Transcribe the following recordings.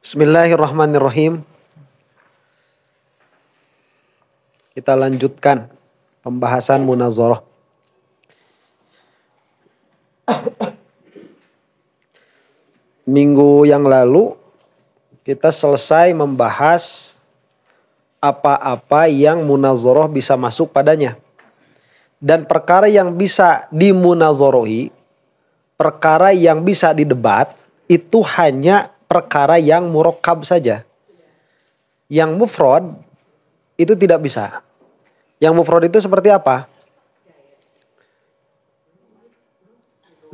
Bismillahirrahmanirrahim. Kita lanjutkan pembahasan munazarah. Minggu yang lalu kita selesai membahas apa-apa yang munazarah bisa masuk padanya. Dan perkara yang bisa dimunazarahi, perkara yang bisa didebat, itu hanya perkara yang murakkab saja. Yang mufrad itu tidak bisa. Yang mufrad itu seperti apa?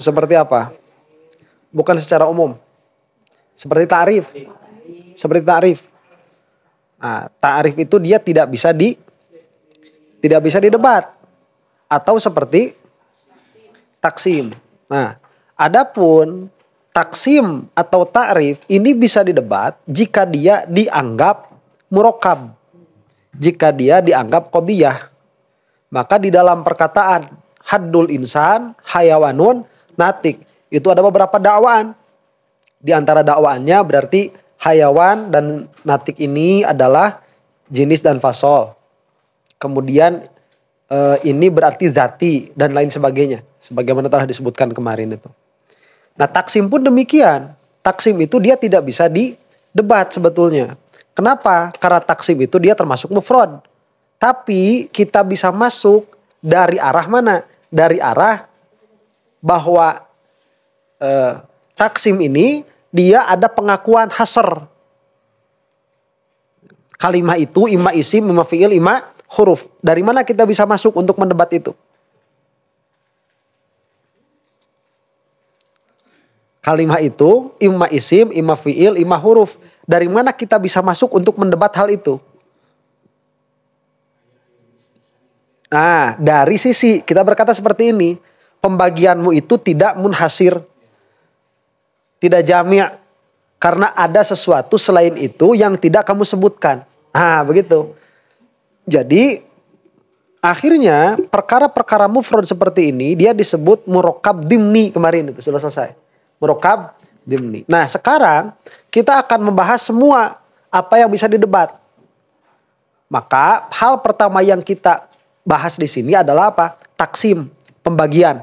Seperti apa? Bukan secara umum. Seperti ta'rif. Seperti ta'rif. Nah, ta'rif itu dia tidak bisa didebat. Atau seperti taksim. Nah, adapun taksim atau ta'rif ini bisa didebat jika dia dianggap murakkab. Jika dia dianggap qadhiyah. Maka di dalam perkataan haddul insan hayawanun natik, itu ada beberapa dakwaan. Di antara dakwaannya berarti hayawan dan natik ini adalah jenis dan fasol. Kemudian ini berarti zati dan lain sebagainya. Sebagaimana telah disebutkan kemarin itu. Nah, taksim pun demikian. Taksim itu dia tidak bisa didebat sebetulnya. Kenapa? Karena taksim itu dia termasuk mufrad. Tapi kita bisa masuk dari arah mana? Dari arah bahwa taksim ini dia ada pengakuan hasr. Kalimah itu imma isim, imma fi'il, imma huruf. Dari mana kita bisa masuk untuk mendebat itu? Kalimah itu imma isim, imma fi'il, imma huruf. Dari mana kita bisa masuk untuk mendebat hal itu? Nah, dari sisi kita berkata seperti ini. Pembagianmu itu tidak munhasir. Tidak jami'. Karena ada sesuatu selain itu yang tidak kamu sebutkan. Nah, begitu. Jadi, akhirnya perkara-perkara mufrad seperti ini dia disebut murakkab dimni kemarin itu sudah selesai. Murakkab dimni. Nah, sekarang kita akan membahas semua apa yang bisa didebat. Maka hal pertama yang kita bahas di sini adalah apa? Taksim, pembagian.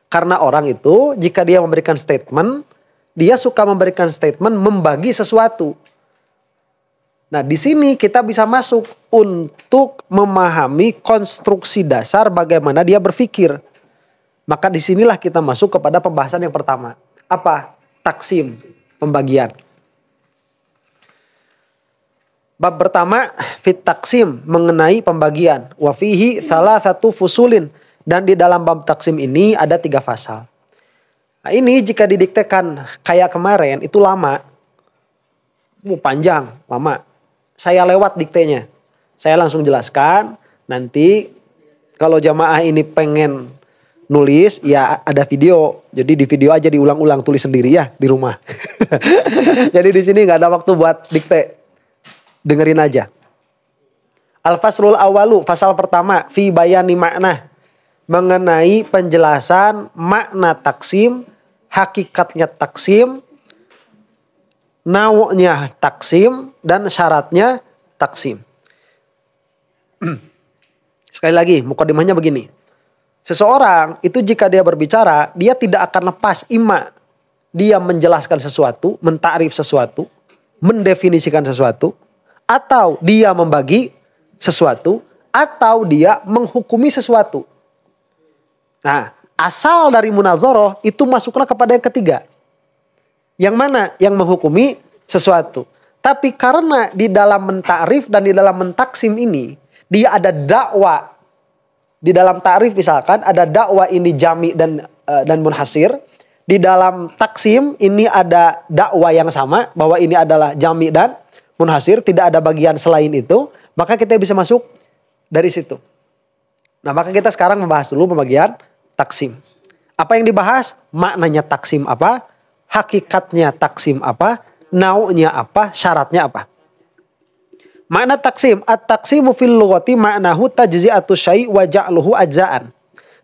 Karena orang itu jika dia memberikan statement, dia suka memberikan statement membagi sesuatu. Nah, di sini kita bisa masuk untuk memahami konstruksi dasar bagaimana dia berpikir. Maka disinilah kita masuk kepada pembahasan yang pertama. Apa? Taksim, pembagian. Bab pertama, fit taksim, mengenai pembagian. Wa fihi salasatu fusulin. Dan di dalam bab taksim ini ada 3 fasal. Nah, ini jika didiktekan kayak kemarin, itu lama. Panjang, lama. Saya lewat diktenya. Saya langsung jelaskan. Nanti kalau jamaah ini pengen nulis, ya ada video. Jadi di video aja diulang-ulang, tulis sendiri ya di rumah. Jadi di sini nggak ada waktu buat dikte. Dengerin aja. Al-faslul awalu, fasal pertama, fi bayani makna. Mengenai penjelasan makna taksim, hakikatnya taksim, nau'nya taksim, dan syaratnya taksim. Sekali lagi, mukadimahnya begini. Seseorang itu jika dia berbicara, dia tidak akan lepas imma. Dia menjelaskan sesuatu, mentakrif sesuatu, mendefinisikan sesuatu, atau dia membagi sesuatu, atau dia menghukumi sesuatu. Nah, asal dari munazarah itu masuklah kepada yang ketiga. Yang mana? Yang menghukumi sesuatu. Tapi karena di dalam mentakrif dan di dalam mentaksim ini, dia ada dakwah. Di dalam ta'rif misalkan ada dakwah ini jami dan munhasir. Di dalam taksim ini ada dakwah yang sama bahwa ini adalah jami dan munhasir, tidak ada bagian selain itu, maka kita bisa masuk dari situ. Nah, maka kita sekarang membahas dulu pembagian taksim. Apa yang dibahas? Maknanya taksim apa? Hakikatnya taksim apa? Nau'nya apa? Syaratnya apa? Makna taksim, at-taksimu fil lughati ma'nahu tajzi'atu syai' wa ja'luhu ajza'an.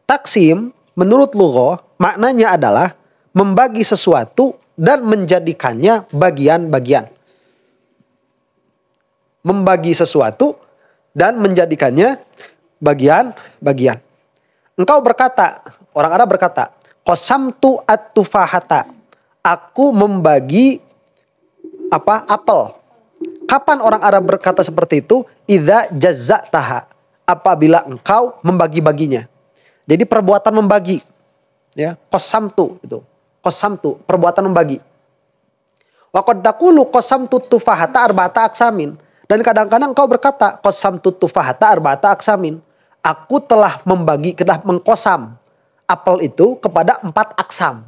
Taksim menurut lughah maknanya adalah membagi sesuatu dan menjadikannya bagian-bagian. Membagi sesuatu dan menjadikannya bagian-bagian. Engkau berkata, orang Arab berkata, qasamtu at-tufahata. Aku membagi apel. Kapan orang Arab berkata seperti itu? Idza jazzataha. Apabila engkau membagi-baginya. Jadi perbuatan membagi. Ya, qasamtu itu. Qasamtu, perbuatan membagi. Wa qad taqulu qasamtu tufahata arba'ata aqsamin. Dan kadang-kadang engkau berkata qasamtu tufahata arba'ata aqsamin. Aku telah mengkosam apel itu kepada 4 aksam.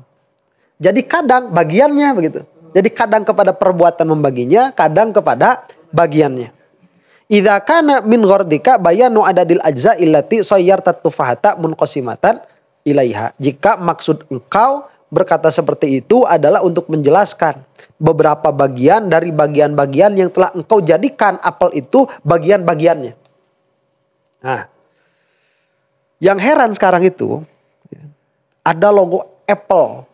Jadi kadang bagiannya begitu. Jadi kadang kepada perbuatan membaginya, kadang kepada bagiannya. Idza kana min ghardika bayanu adadil ajza illati sayyartat tufahata munqasimatan ilaiha. Jika maksud engkau berkata seperti itu adalah untuk menjelaskan beberapa bagian dari bagian-bagian yang telah engkau jadikan apel itu bagian-bagiannya. Nah, yang heran sekarang itu ada logo Apple.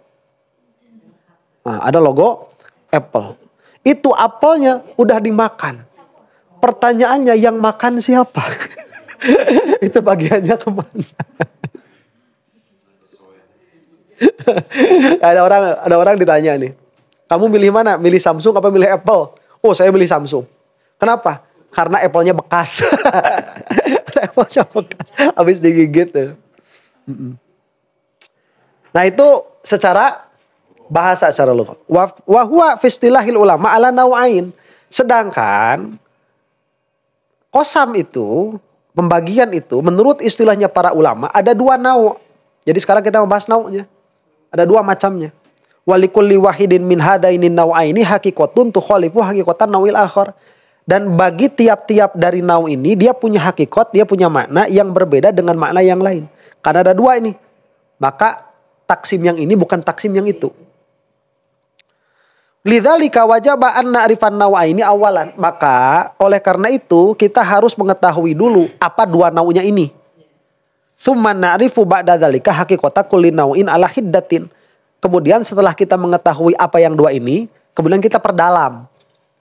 Nah, ada logo Apple. Itu apelnya udah dimakan. Pertanyaannya yang makan siapa? Itu bagiannya kemana? Ada orang ditanya nih. Kamu milih mana? Milih Samsung apa milih Apple? Oh, saya milih Samsung. Kenapa? Karena Apple-nya bekas. Apple-nya bekas. Habis digigit tuh. Nah, itu secara bahasa secara lughat. Wa huwa fi istilahil ulama ala nau'ain. Sedangkan qasam itu, pembagian itu menurut istilahnya para ulama ada 2 nau'. Jadi sekarang kita membahas nau'nya. Ada 2 macamnya. Walikulli wahidin min hadainin nau'aini haqiqatun tukhalifu haqiqatan nau'il akhar. Dan bagi tiap-tiap dari nau' ini dia punya hakikat, dia punya makna yang berbeda dengan makna yang lain. Karena ada 2 ini. Maka taksim yang ini bukan taksim yang itu. Lidzalika wajaba an na'rifan nau'aini awalan. Maka oleh karena itu kita harus mengetahui dulu apa 2 nau'nya ini. Tsumma na'rifu ba'da dzalika haqiqata kulli nau'in ala hiddatin. Kemudian setelah kita mengetahui apa yang 2 ini, kemudian kita perdalam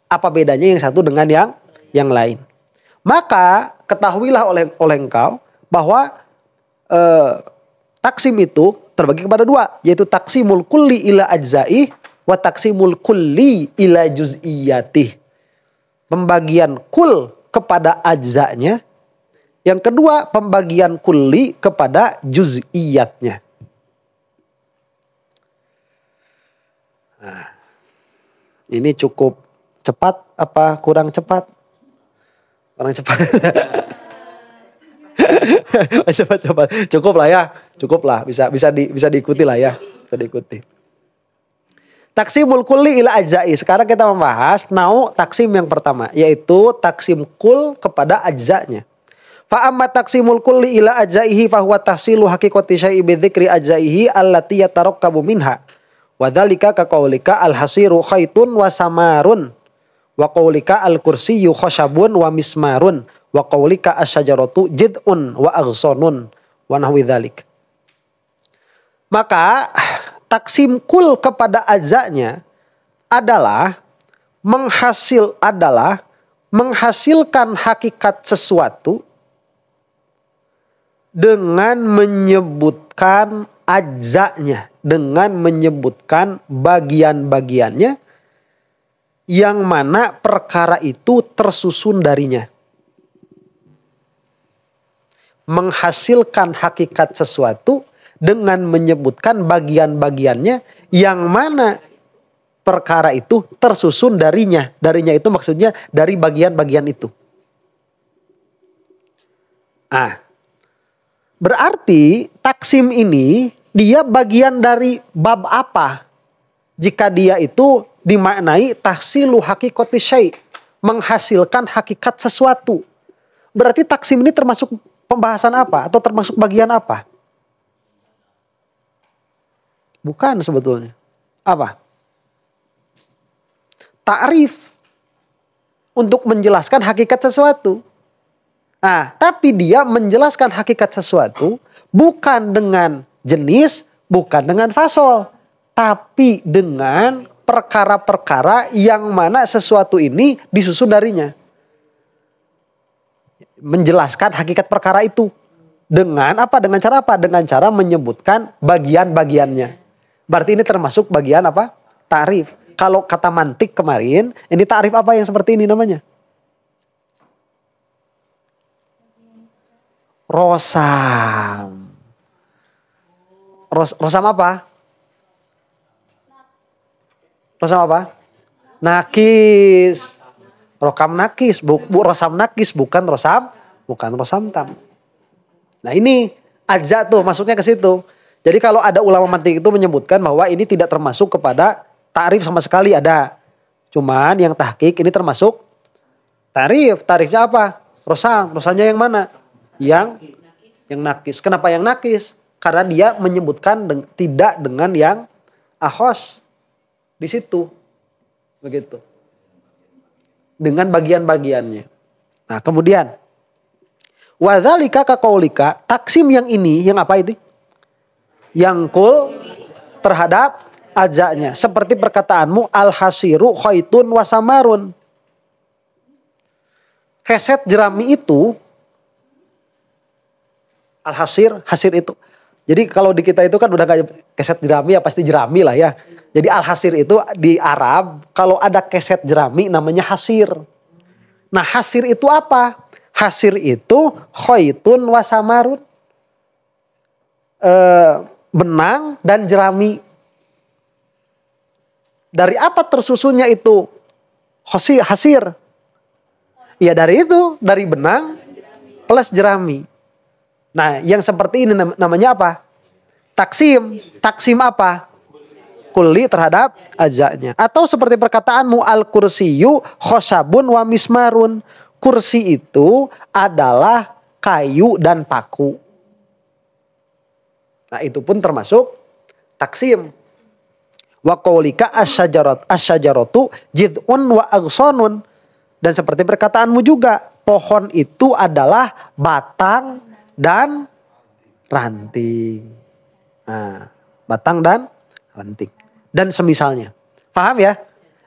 apa bedanya yang satu dengan yang lain. Maka ketahuilah oleh engkau bahwa taksim itu terbagi kepada 2, yaitu taksimul kulli ila ajza'i wa taksimul kulli ila juz'iyatih. Pembagian kul kepada ajza'nya. Yang kedua, pembagian kulli kepada juz'iyatnya. Nah, ini cukup cepat apa kurang cepat? Kurang cepat. Cepat. Cukup lah ya. Cukup lah. Bisa diikuti lah ya. Bisa diikuti. Taksimul kulli ila ajza'i. Sekarang kita membahas nau' taksim yang pertama. Yaitu taksim kul kepada ajza'nya. Fa amma taksimul kulli ila ajza'ihi fa huwa tahsilu haqiqati syai'i bi dzikri ajza'ihi allati yatarakkabu minha. Wa dzalika ka qaulika al-hasiru khaitun wa samarun. Wa qaulika al-kursiyyu khashabun wa mismarun. Wa qaulika asy-syajaratu jid'un wa aghsanun wa nahwi dzalik. Maka taksim kul kepada ajza'nya adalah menghasilkan hakikat sesuatu dengan menyebutkan ajza'nya, dengan menyebutkan bagian-bagiannya yang mana perkara itu tersusun darinya. Menghasilkan hakikat sesuatu dengan menyebutkan bagian-bagiannya yang mana perkara itu tersusun darinya. Darinya itu maksudnya dari bagian-bagian itu. Berarti taksim ini dia bagian dari bab apa? Jika dia itu dimaknai tahsilu haqiqati syai', menghasilkan hakikat sesuatu. Berarti taksim ini termasuk pembahasan apa? Atau termasuk bagian apa? Bukan sebetulnya. Apa? Ta'rif. Untuk menjelaskan hakikat sesuatu. Nah, tapi dia menjelaskan hakikat sesuatu bukan dengan jenis, bukan dengan fasol. tapi dengan perkara-perkara yang mana sesuatu ini disusun darinya. Menjelaskan hakikat perkara itu. Dengan apa? Dengan cara apa? Dengan cara menyebutkan bagian-bagiannya. Berarti ini termasuk bagian apa? Ta'rif. Kalau kata mantik kemarin, ini ta'rif apa yang seperti ini namanya? Rosam. Rosam apa? Rosam apa? Nakis. Rokam nakis. Rosam nakis. Bukan rosam tam. Nah ini ajza tuh masuknya ke situ. Jadi kalau ada ulama mantik itu menyebutkan bahwa ini tidak termasuk kepada ta'rif sama sekali ada. Cuman yang tahqiq ini termasuk ta'rif. Ta'rifnya apa? Rosam. Rosamnya yang mana? Yang nakis. Kenapa yang nakis? Karena dia menyebutkan tidak dengan yang ahos di situ. Begitu. Dengan bagian-bagiannya. Nah, kemudian wadzalika kaqaulika, taksim yang ini yang apa itu? Yang kul terhadap ajanya. Seperti perkataanmu al-hasiru khaitun wasamarun. Keset jerami itu al-hasir, hasir itu. Jadi kalau di kita itu kan udah gak keset jerami ya pasti jerami lah ya. Jadi al-hasir itu di Arab kalau ada keset jerami namanya hasir. Nah hasir itu apa? Hasir itu khaitun wasamarun. Benang dan jerami. Dari apa tersusunnya itu hasir? Ya dari itu, dari benang plus jerami. Nah yang seperti ini namanya apa? Taksim. Taksim apa? Kulli terhadap ajanya. Atau seperti perkataanmu al-kursiyu khosabun wa mismarun. Kursi itu adalah kayu dan paku. Nah itu pun termasuk taksim. Wa qaulika asyajaratu jid'un wa aghsanun. Dan seperti perkataanmu juga, pohon itu adalah batang dan ranting. Nah, batang dan ranting. Dan semisalnya. Paham ya?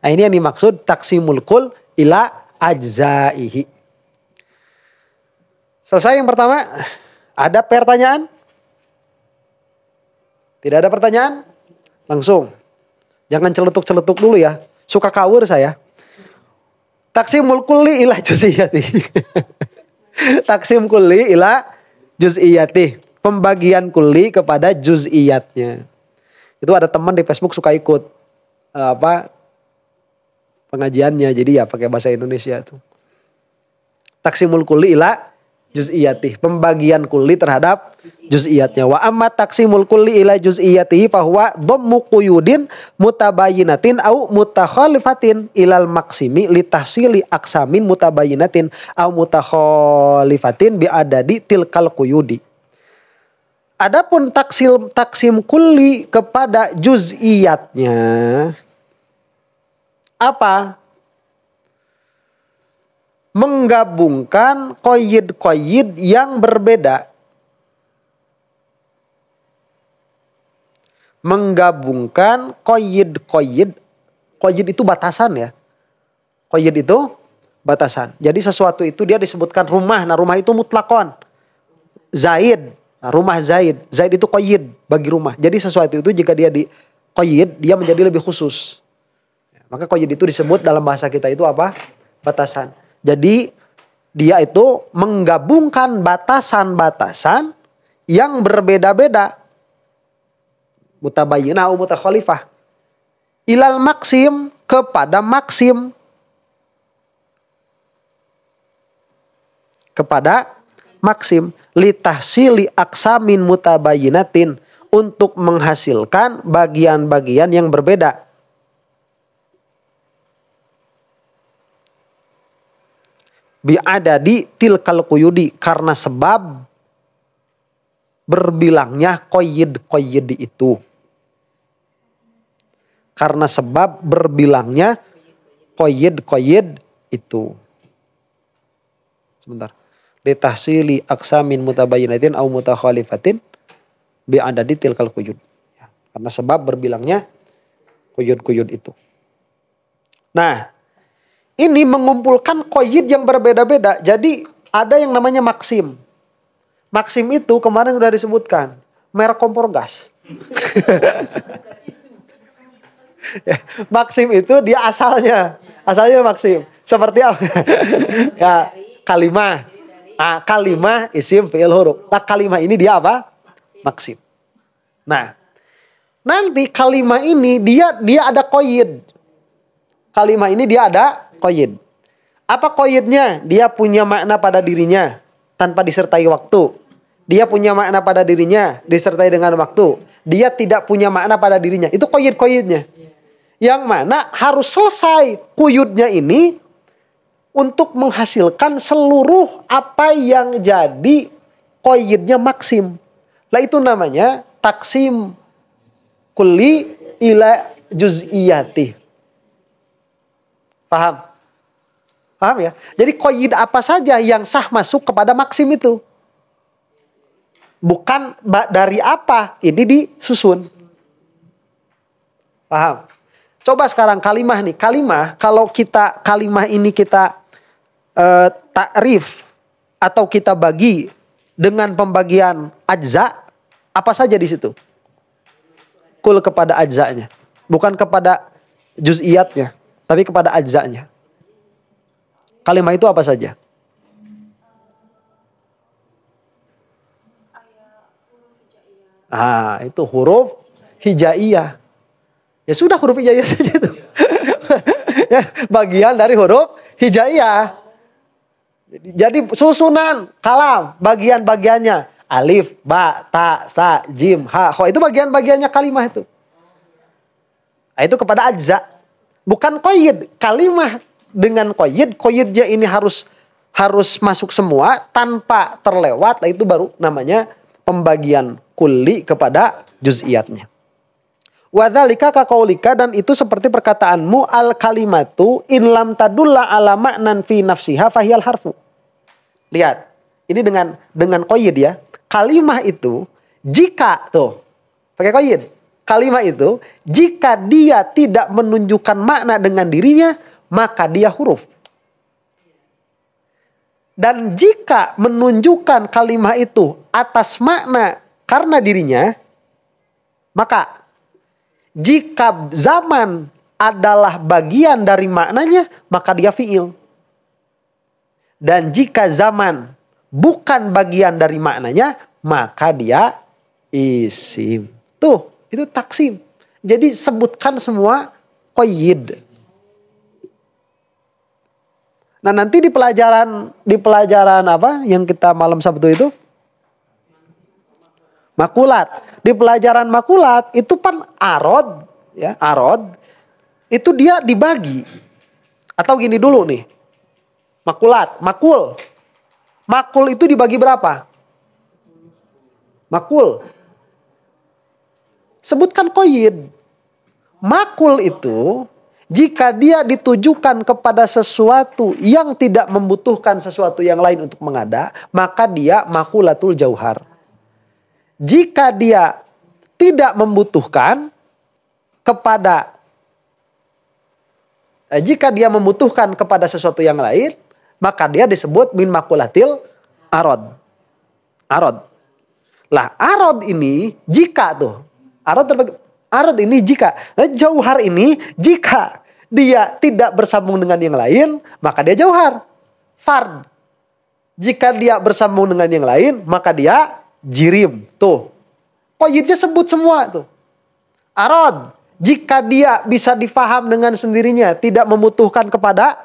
Nah ini yang dimaksud taksimul kul ila ajzaihi. Selesai yang pertama. Ada pertanyaan? Tidak ada pertanyaan? Langsung. Jangan celetuk-celetuk dulu ya. Suka kawur saya. Taksimul kulli ila juz'iyati. Taksim kulli ila juz'iyati. Pembagian kulli kepada juz'iyatnya. Itu ada teman di Facebook suka ikut pengajiannya, jadi ya pakai bahasa Indonesia tuh. Taksimul kulli ila juz'iyati, pembagian kulli terhadap juz'iyatnya. Wa amma taksimul kulli ila juz'iyatihi fahuwa dhammu quyudin mutabayyinatin au mutakhalifatin ilal maksimi litahsili aksamin mutabayyinatin au mutakhalifatin bi adadi tilkal quyudi. Adapun taksim kulli kepada juz'iyatnya apa? Menggabungkan qayyid-qayyid yang berbeda. Menggabungkan qayyid-qayyid. Qayyid itu batasan ya. Qayyid itu batasan. Jadi sesuatu itu dia disebutkan rumah. Nah rumah itu mutlakon. Zaid. Nah, rumah Zaid. Zaid itu qayyid bagi rumah. Jadi sesuatu itu jika dia di qayyid dia menjadi lebih khusus. Maka qayyid itu disebut dalam bahasa kita itu apa? Batasan. Jadi dia itu menggabungkan batasan-batasan yang berbeda-beda. Mutabayyinah atau mutakhalifah. Ilal maksim kepada maksim. Kepada maksim. Litahsili aksamin mutabayyinatin. Untuk menghasilkan bagian-bagian yang berbeda. Bi'adadi tilkal quyudi, karena sebab berbilangnya qayyid itu. Karena sebab berbilangnya qayyid itu. Sebentar. Litahsili aksamin mutabayyinatin au mutakhalifatin bi'adadi tilkal quyud. Karena sebab berbilangnya Quyud-quyud itu. Nah, ini mengumpulkan qayyid yang berbeda-beda. Jadi ada yang namanya maksim. Maksim itu kemarin sudah disebutkan. Merek kompor gas. Maksim itu dia asalnya maksim. Seperti apa? Ya, kalimah. Ah, kalimah isim fi'il huruf. Nah, kalimah ini dia apa? Maksim. Nah, nanti kalimah ini dia ada qayyid. Kalimah ini dia ada qayyid. Apa qayyidnya? Dia punya makna pada dirinya tanpa disertai waktu. Dia punya makna pada dirinya disertai dengan waktu. Dia tidak punya makna pada dirinya. Itu qayyid-qayyidnya. Yang mana harus selesai quyudnya ini untuk menghasilkan seluruh apa yang jadi qayyidnya maksim. Lah itu namanya taksim kulli ila juz'iyati. Paham? Paham ya? Jadi qayyid apa saja yang sah masuk kepada maksim itu. Bukan dari apa ini disusun. Paham? Coba sekarang kalimah nih. Kalimah, kalau kalimah ini kita takrif atau kita bagi dengan pembagian ajza, apa saja di situ? Kul kepada ajzanya. Bukan kepada juz'iyatnya, tapi kepada ajzanya. Kalimah itu apa saja? Ah, itu huruf hijaiyah. Ya sudah huruf hijaiyah saja itu. Ya, bagian dari huruf hijaiyah. Jadi susunan kalam, bagian-bagiannya. Alif, ba, ta, sa, jim, ha, kho. Itu bagian-bagiannya kalimah itu. Nah, itu kepada ajza. Bukan qayyid. Kalimah dengan qayyid. Qayyidnya ini harus masuk semua tanpa terlewat. Nah, itu baru namanya pembagian kulli kepada juz'iyatnya. Wadzalika kaqaulika, dan itu seperti perkataanmu al kalimatu in lam tadulla ala ma'nan fi nafsiha fahiyal harfu. Lihat, ini dengan qayyid ya. Kalimah itu jika pakai qayyid. Kalimah itu jika dia tidak menunjukkan makna dengan dirinya, maka dia huruf. Dan jika menunjukkan kalimah itu atas makna karena dirinya, maka jika zaman adalah bagian dari maknanya, maka dia fi'il. Dan jika zaman bukan bagian dari maknanya, maka dia isim. Tuh, itu taksim. Jadi sebutkan semua qayyid. Nah, nanti di pelajaran apa yang kita malam Sabtu itu? Makulat. Di pelajaran makulat itu kan arod, ya, arod itu dia dibagi. Atau gini dulu nih. Makul. Makul itu dibagi berapa? Makul. Sebutkan qayyid. Makul itu jika dia ditujukan kepada sesuatu yang tidak membutuhkan sesuatu yang lain untuk mengada, maka dia makulatul jauhar. Jika dia tidak membutuhkan kepada sesuatu yang lain, maka dia disebut min makulatil arod. Lah, arod ini jika arod ini jika. Jauhar ini jika dia tidak bersambung dengan yang lain, maka dia jauhar. Fard. Jika dia bersambung dengan yang lain, maka dia jirim. Tuh. Qayyidnya sebut semua tuh. Arod. Jika dia bisa difaham dengan sendirinya, tidak membutuhkan kepada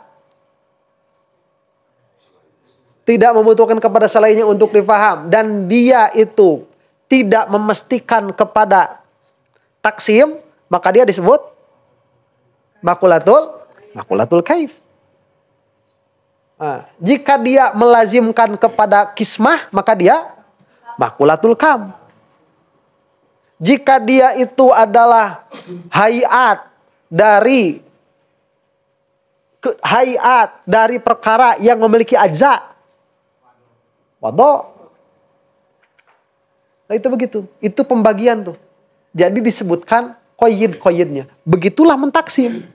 selainnya untuk difaham, dan dia itu tidak memestikan kepada taksim, maka dia disebut makulatul kaif. Nah, jika dia melazimkan kepada kismah, maka dia makulatul kam. Jika dia itu adalah hayat dari perkara yang memiliki ajza, wadho. Nah, itu begitu. Itu pembagian tuh. Jadi disebutkan Qayyid-qayyidnya. Begitulah mentaksim.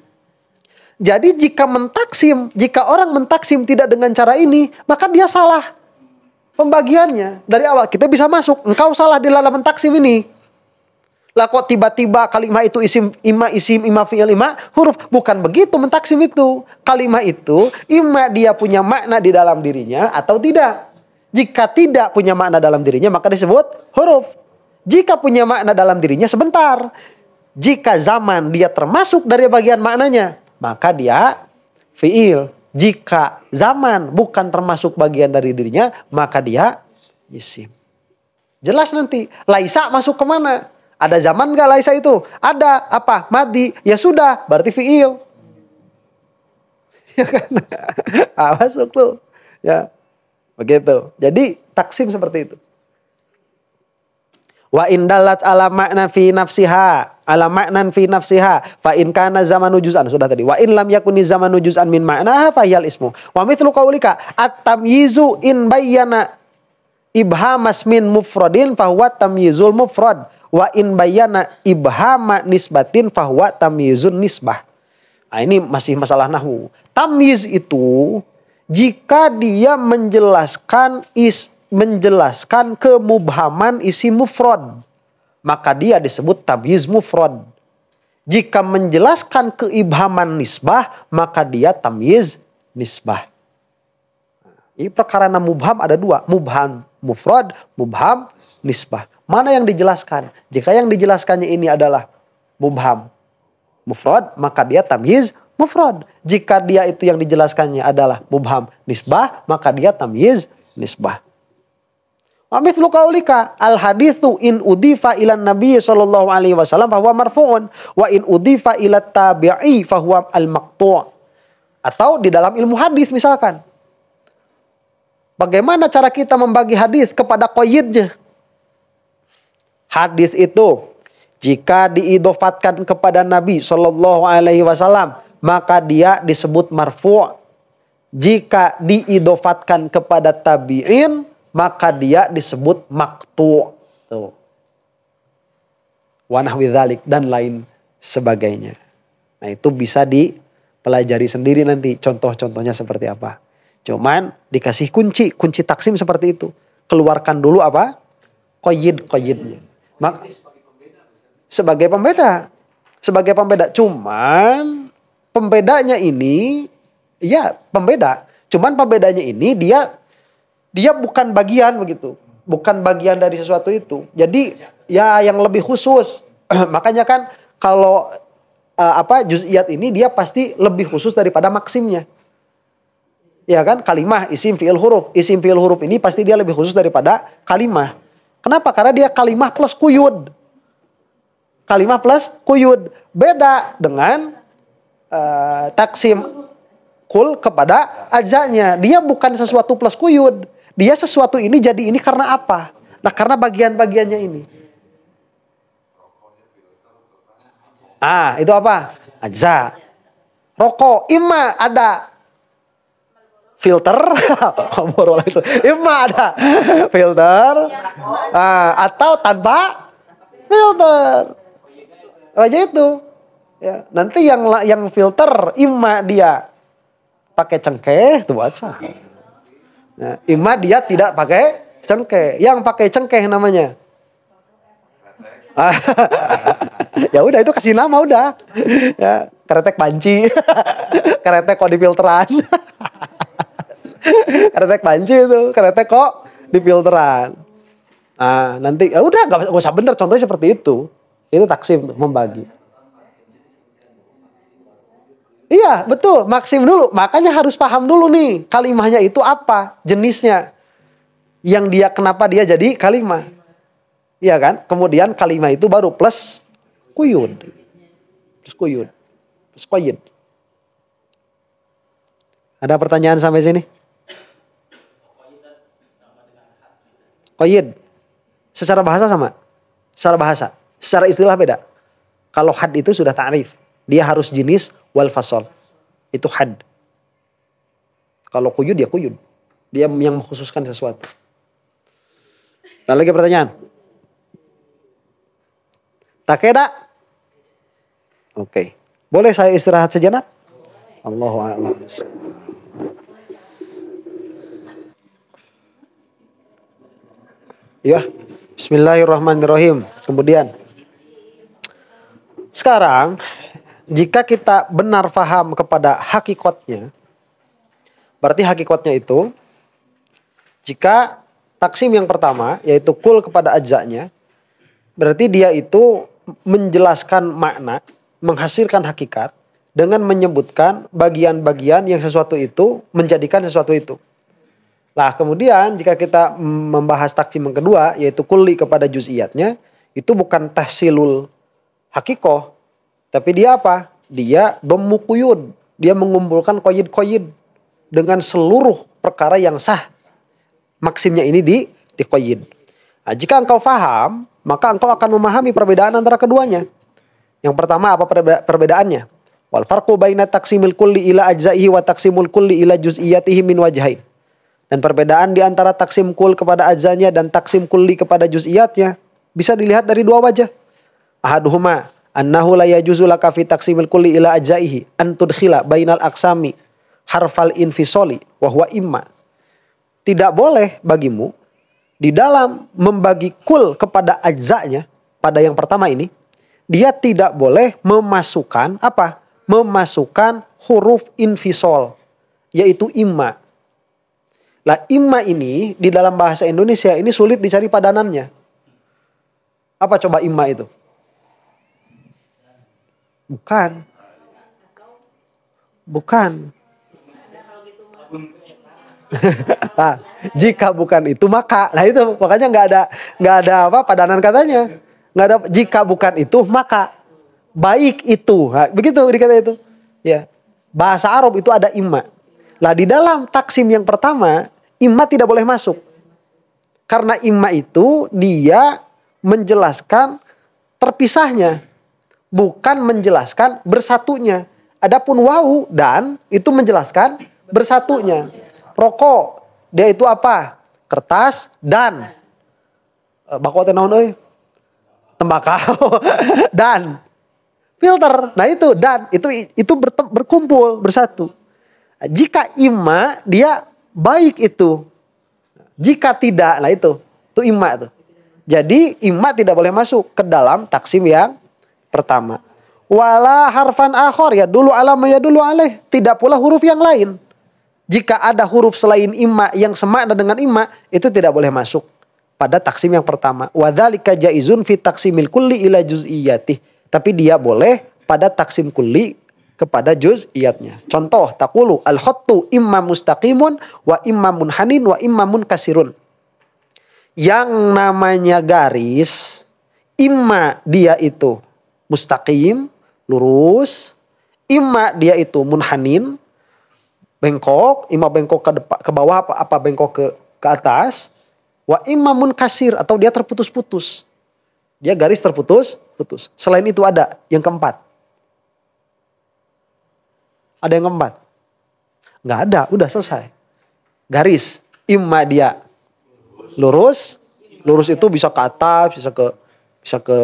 Jadi jika orang mentaksim tidak dengan cara ini, maka dia salah pembagiannya. Dari awal kita bisa masuk, engkau salah di dalam mentaksim ini. Lah kok tiba-tiba kalimah itu isim ima fi'il ima huruf. Bukan begitu mentaksim itu. Kalimah itu ima dia punya makna di dalam dirinya atau tidak. Jika tidak punya makna dalam dirinya maka disebut huruf. Jika punya makna dalam dirinya sebentar. Jika zaman dia termasuk dari bagian maknanya, maka dia fi'il. Jika zaman bukan termasuk bagian dari dirinya, maka dia isim. Jelas nanti. Laisa masuk kemana? Ada zaman nggak laisa itu? Ada. Apa? Madi. Ya sudah. Berarti fi'il. Ya kan? Masuk tuh. Ya. Begitu. Jadi taksim seperti itu. Wa indalat ala makna fi nafsiha, ala maknan fi nafsiha, fa in kana zamanu juz'an, sudah tadi. Wa in lam yakuni zamanu juz'an min ma'naha fa yal ismu. Wa mithlu qaulika at-tamyizu in bayyana ibhamas min mufradin fa huwa tamyizul mufrad. Wa in bayyana ibhama nisbatin fa huwa tamyizun nisbah. Nah, ini masih masalah nahwu. Tamyiz itu jika dia menjelaskan kemubhaman isi mufrad, maka dia disebut tamyiz mufrad. Jika menjelaskan keibhaman nisbah, maka dia tamyiz nisbah. Ini perkara mubham ada dua, mubham mufrad, mubham nisbah. Mana yang dijelaskan? Jika yang dijelaskannya ini adalah mubham mufrad, maka dia tamyiz mufrad. Jika dia itu yang dijelaskannya adalah mubham nisbah, maka dia tamyiz nisbah. Wa mithlu qaulika al haditsu in udifa ila nabiy sallallahu alaihi wasallam fa huwa marfu'un wa in udifa ila tabi'i fa huwa al maqtu'. Atau di dalam ilmu hadis misalkan. Bagaimana cara kita membagi hadis kepada qayyidnya? Hadis itu jika diidofatkan kepada Nabi sallallahu alaihi wasallam, maka dia disebut marfu'. Jika diidofatkan kepada tabi'in, maka dia disebut maqtu'. Tuh. Wa nahwi dzalik dan lain sebagainya. Nah, itu bisa dipelajari sendiri nanti contoh-contohnya seperti apa. Cuman dikasih kunci taksim seperti itu. Keluarkan dulu apa? Qayyid-qayyidnya. Sebagai pembeda. Cuman pembedanya ini ya pembeda. Cuman pembedanya ini dia bukan bagian begitu. Bukan bagian dari sesuatu itu. Jadi ya yang lebih khusus. Makanya kan kalau juz'iyat ini dia pasti lebih khusus daripada maksimnya. Ya kan? Kalimah, isim, fi'il, huruf. Isim, fi'il, huruf ini pasti dia lebih khusus daripada kalimah. Kenapa? Karena dia kalimah plus quyud. Kalimah plus quyud. Beda dengan taksim kul kepada ajanya. Dia bukan sesuatu plus quyud. Dia sesuatu ini jadi ini karena apa? Nah, karena bagian-bagiannya ini. Itu apa? Ajza. Rokok. Ima ada filter. Ima ada filter. Atau tanpa filter. Aja itu. Ya, nanti yang filter ima dia pakai cengkeh tuh baca. Nah, ima dia tidak pakai cengkeh. Yang pakai cengkeh namanya. Ya udah itu kasih nama udah. Ya, keretek panci. Keretek kok di filteran. Keretek panci itu, keretek kok di filteran. Nah, nanti ya udah enggak usah bener contohnya seperti itu. Itu taksim tuh, membagi. Iya, betul. Maksim dulu. Makanya harus paham dulu nih. Kalimahnya itu apa? Jenisnya. Kenapa dia jadi kalimah. Iya kan? Kemudian kalimah itu baru plus quyud. Plus quyud. Plus qayyid. Ada pertanyaan sampai sini? Qayyid. Secara bahasa sama? Secara bahasa. Secara istilah beda. Kalau had itu sudah ta'rif. Dia harus jenis wal fasol. Itu had. Kalau quyud ya quyud. Dia yang mengkhususkan sesuatu. Lalu lagi pertanyaan. Takeda? Oke. Boleh saya istirahat sejenak? Allahu a'lam. Ya. Bismillahirrahmanirrahim. Kemudian sekarang jika kita benar faham kepada hakikatnya, berarti hakikatnya itu jika taksim yang pertama yaitu kul kepada ajzanya, berarti dia itu menjelaskan makna, menghasilkan hakikat dengan menyebutkan bagian-bagian yang sesuatu itu menjadikan sesuatu itu. Nah, kemudian jika kita membahas taksim yang kedua yaitu kulli kepada juz'iyatnya, itu bukan tahsilul hakikoh, tapi dia apa? Dia domukuyud, dia mengumpulkan koyid-koyid dengan seluruh perkara yang sah. Maksimnya ini di koyid. Nah, jika engkau faham, maka engkau akan memahami perbedaan antara keduanya. Yang pertama apa perbedaannya? Wal farqu baina taksimil kulli ila ajza'ihi wa taksimul kulli ila juz'iyatihi min wajhain. Dan perbedaan di antara taksim kul kepada ajzanya dan taksim kulli kepada juz'iyatnya bisa dilihat dari dua wajah. Ahaduhuma annahu la yajuzu laka fi taksimil kulli ila ajza'ihi an tudkhila bainal aqsami harfal infisoli wa huwa imma. Tidak boleh bagimu di dalam membagi kul kepada ajzanya pada yang pertama ini, dia tidak boleh memasukkan apa? Memasukkan huruf infisol, yaitu imma. Lah imma ini di dalam bahasa Indonesia ini sulit dicari padanannya. Apa coba imma itu? Bukan. Bukan. Nah, jika bukan itu maka, nah itu makanya nggak ada apa padanan katanya, nggak ada. Jika bukan itu maka baik itu, nah, begitu dikata itu. Ya, bahasa Arab itu ada imma. Lah di dalam taksim yang pertama imma tidak boleh masuk, karena imma itu dia menjelaskan terpisahnya, bukan menjelaskan bersatunya. Adapun wawu dan itu menjelaskan bersatunya. Rokok dia itu apa? Kertas dan bako teh naon euy? Tembakau dan filter. Nah itu dan itu berkumpul bersatu. Jika imma dia baik itu. Jika tidak, nah itu imma tuh. Jadi imma tidak boleh masuk ke dalam taksim yang pertama. Wala harfan akhor ya dulu alam ya dulu alaih. Tidak pula huruf yang lain. Jika ada huruf selain imma yang semakna dengan imma, itu tidak boleh masuk pada taksim yang pertama. Wadzalika jaizun fi taksimil kulli ila juz'iyatih. Tapi dia boleh pada taksim kulli kepada juz'iyatnya. Contoh, taqulu al-khattu imma mustaqimun wa imma munhanin wa imma munkasirun. Yang namanya garis, imma dia itu mustaqim, lurus, imma dia itu munhanin, bengkok, imma bengkok ke bawah apa bengkok ke atas, wa imma munkasir atau dia terputus-putus. Dia garis terputus-putus. Selain itu ada yang keempat. Ada yang keempat? Nggak ada, udah selesai. Garis, imma dia lurus, lurus itu bisa ke atas, bisa ke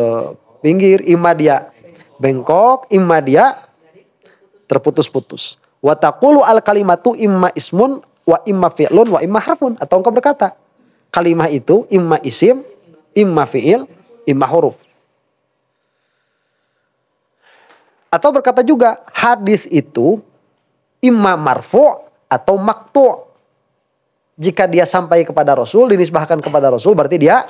pinggir. Imma dia bengkok, imma dia terputus-putus. Wa taqulu al kalimatu imma ismun wa imma fi'lun wa imma harfun. Atau engkau berkata, kalimah itu imma isim, imma fi'il, imma huruf. Atau berkata juga hadis itu imma marfu' atau maktu'. Jika dia sampai kepada Rasul, dinisbahkan kepada Rasul, berarti dia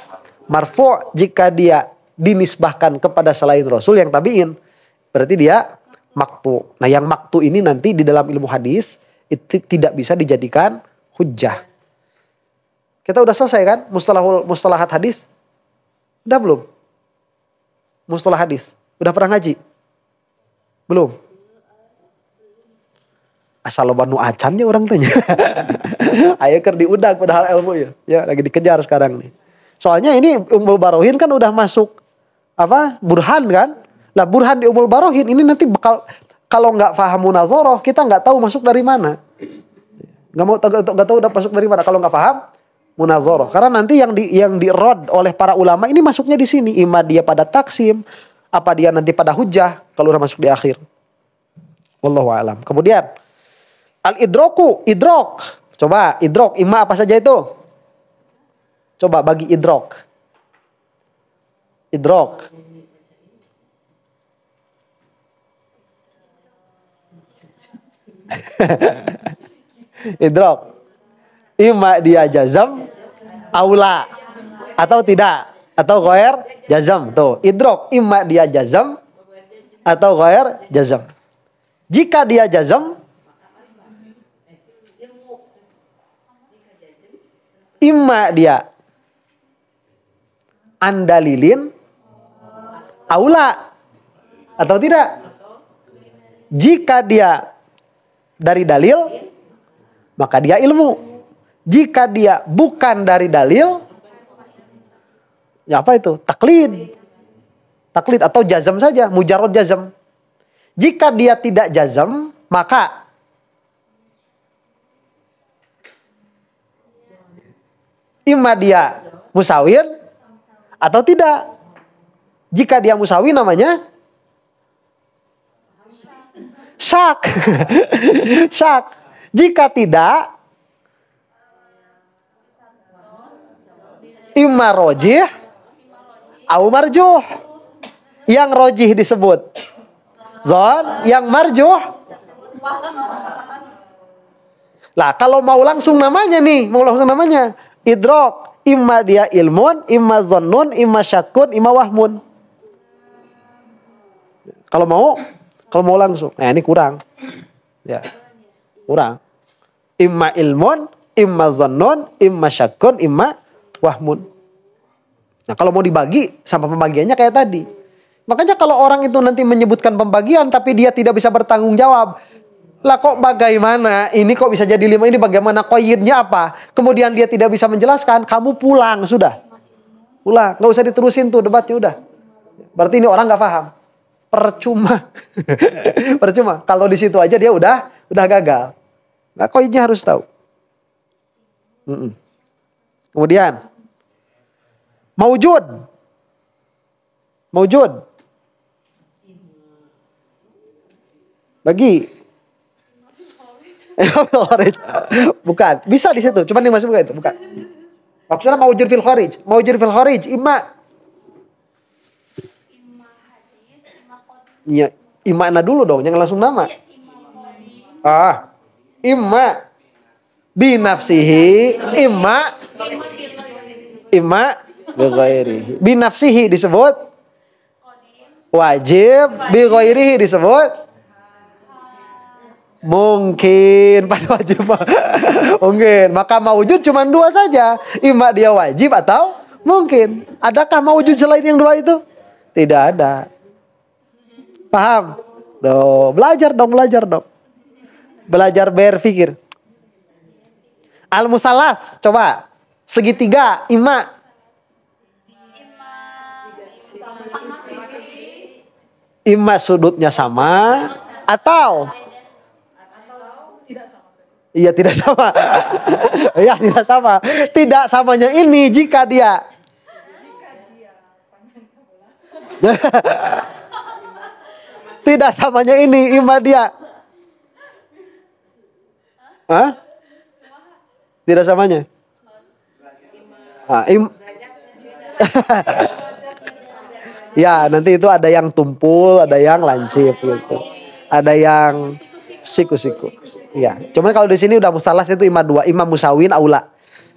marfu'. Jika dia dinisbahkan kepada selain Rasul yang tabi'in, berarti dia maktu'. Nah yang maktu' ini nanti di dalam ilmu hadis itu tidak bisa dijadikan hujjah. Kita udah selesai kan mustalahat hadis? Udah belum? Mustalah hadis. Udah pernah ngaji? Belum? Asal loba nu acannya orang tanya. Ayo ker diudag padahal ilmu ya. Ya lagi dikejar sekarang nih. Soalnya ini Ummul Barohin kan udah masuk apa? Burhan kan? Lah burhan di Ummul Barohin ini nanti bakal kalau nggak paham munazoroh kita nggak tahu masuk dari mana. Nggak tahu udah masuk dari mana kalau nggak paham munazoroh. Karena nanti yang di rod oleh para ulama ini masuknya di sini. Imma dia pada taksim Apa dia nanti pada hujjah kalau udah masuk di akhir. Wallahu a'lam. Kemudian al-idraku, idrok. Coba idrok, imma apa saja itu? Coba bagi idrok. Idrok. Idrok. Imma dia jazam, aula atau tidak, atau ghair jazam. Tuh, idrok imma dia jazam atau ghair jazam. Jika dia jazam, imma dia andalilin aula atau tidak. Jika dia dari dalil, maka dia ilmu. Jika dia bukan dari dalil, ya apa itu? Taklid. Taklid atau jazam saja, mujarrad jazam. Jika dia tidak jazam, maka imma dia musawir atau tidak. Jika dia musawi namanya syak. Syak. Jika tidak, imma rojih au marjuh. Yang rojih disebut zon, yang marjuh. Lah kalau mau langsung namanya nih, mau langsung namanya idrok, imma dia ilmun, imma zonnun, imma syakun, imma wahmun. Kalau mau langsung, nah ini kurang, ya kurang. Imma ilmun, imma zonnun, imma syakun, imma wahmun. Nah kalau mau dibagi, sama pembagiannya kayak tadi. Makanya kalau orang itu nanti menyebutkan pembagian, tapi dia tidak bisa bertanggung jawab. Lah kok bagaimana? Ini kok bisa jadi 5 ini bagaimana? Koyidnya apa? Kemudian dia tidak bisa menjelaskan, kamu pulang sudah. Pulang, nggak usah diterusin tuh debatnya udah. Berarti ini orang nggak paham. Percuma. Percuma. Kalau di situ aja dia udah gagal. Nah, koyidnya harus tahu. Kemudian maujud. Bagi bukan, bisa di situ, cuman dimasuk itu, bukan. Maksudnya maujud fil kharij. Maujud fil kharij imma ya, imana dulu dong, jangan langsung nama. Imma binafsihi, imma bi ghairihi. Binafsihi disebut wajib, bi ghairihi disebut mungkin. Pada wajib mungkin. Maka maujud cuma 2 saja. Imma dia wajib atau mungkin. Adakah maujud selain yang 2 itu? Tidak ada. Paham? Belajar dong. Belajar berpikir. Al-musalas, coba. Segitiga, imma. Imma sudutnya sama atau iya tidak sama. Iya tidak sama. Tidak samanya ini jika dia tidak samanya ini imma dia. Tidak samanya. Ya, nanti itu ada yang tumpul, ada yang lancip gitu. Ada yang siku-siku. Ya, cuman kalau di sini udah mustalas itu imma 2, imma musawin aula.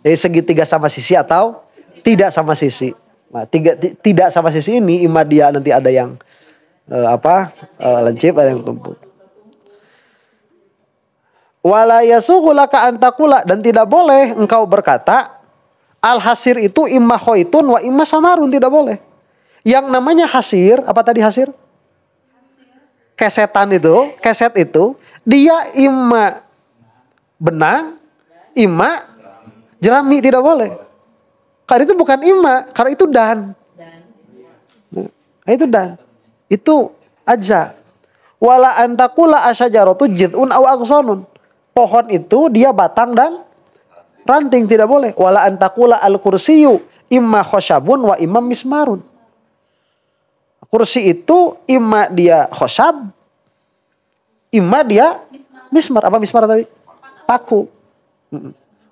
Jadi segitiga sama sisi atau tidak sama sisi. Nah, tidak sama sisi ini imma dia nanti ada yang lancip, ada yang tumpul. Wala yasughu laka an taqula, dan tidak boleh engkau berkata al-hasir itu imma khaitun wa imma samarun, tidak boleh. Yang namanya hasir, apa tadi hasir? Keset itu dia imma benang, imma jerami, tidak boleh. Karena itu bukan imma, karena itu dan. Itu dan. Itu aja. Wala antakula asyajaratu jid'un aw aghsanun. Pohon itu dia batang dan ranting, tidak boleh. Wala antakula al-kursiyu imma khoshabun wa imma mismarun. Kursi itu imma dia khosab, imma dia mismar. Apa mismar tadi? Paku.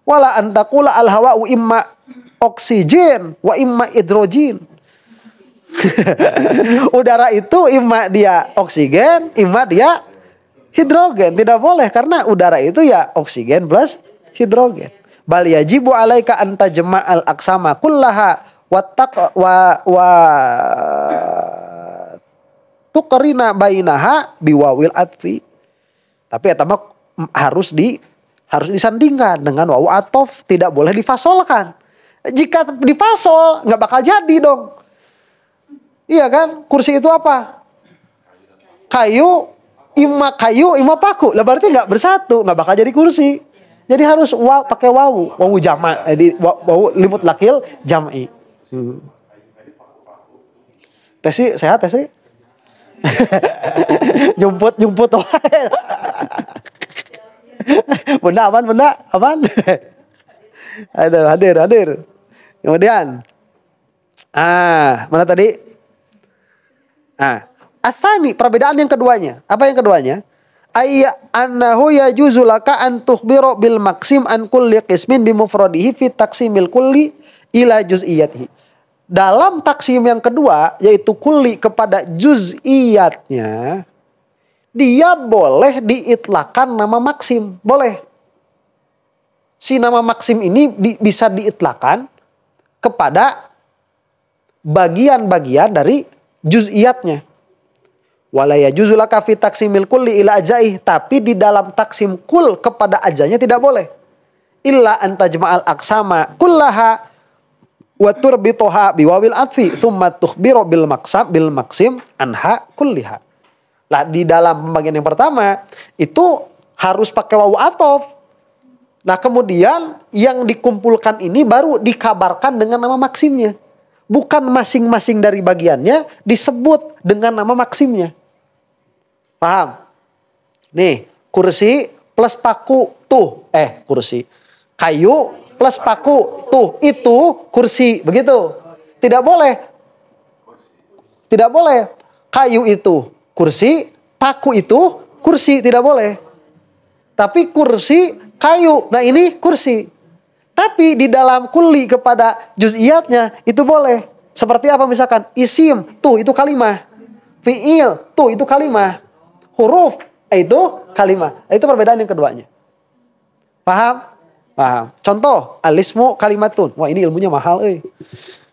Wala antakula al hawa'u imma oksigen wa imma hidrogen. Udara itu imma dia oksigen, imma dia hidrogen. Tidak boleh karena udara itu ya oksigen plus hidrogen. Bal yajibu alaika an tajma'al aqsama kullaha wa tuqrina bainaha biwawil atfi. Tapi eta mah harus disandingkan dengan wawu atof, tidak boleh difasolkan. Jika difasol nggak bakal jadi dong. Iya kan? Kursi itu apa? Kayu, imma paku. Lah berarti nggak bersatu, nggak bakal jadi kursi. Jadi harus pakai wawu jama', wawu limut lakil jam'i. Tesi sehat tesi? Nyumput wae. Bunda aman? Aduh, hadir. Kemudian mana tadi? Asani, perbedaan yang keduanya. Apa yang keduanya? Ayya annahu yajuzu laka an tukhbira bil maksim an kulli qismin bi mufradihi fi taqsimil kulli ila juz'iyatihi. Dalam taksim yang kedua, yaitu kulli kepada juz'iyatnya, dia boleh diitlakan nama maksim. Boleh. Si nama maksim ini bisa diitlakan kepada bagian-bagian dari juz'iyatnya. Wala yajuzu laka fi taksimil kulli ila ajzaih, tapi di dalam taksim kul kepada ajanya tidak boleh. Illa an tajma'al aqsama kullaha wa turbitoha biwawil atfi thumma tukhbiru bil maksim anha kulliha. Lah di dalam pembagian yang pertama itu harus pakai wawu atof. Nah kemudian yang dikumpulkan ini baru dikabarkan dengan nama maksimnya. Bukan masing-masing dari bagiannya disebut dengan nama maksimnya. Paham? Nih, kursi plus paku tuh. Kursi. Kayu plus paku tuh. Itu kursi. Begitu. Tidak boleh. Tidak boleh. Kayu itu kursi. Paku itu kursi. Tidak boleh. Tapi kursi, kayu. Nah ini kursi. Tapi di dalam kulli kepada juz'iyatnya itu boleh. Seperti apa misalkan? Isim, tuh itu kalimah. Fi'il, tuh itu kalimah. Huruf, itu kalimah. Itu perbedaan yang keduanya. Paham? Paham. Contoh, alismu kalimatun. Wah ini ilmunya mahal.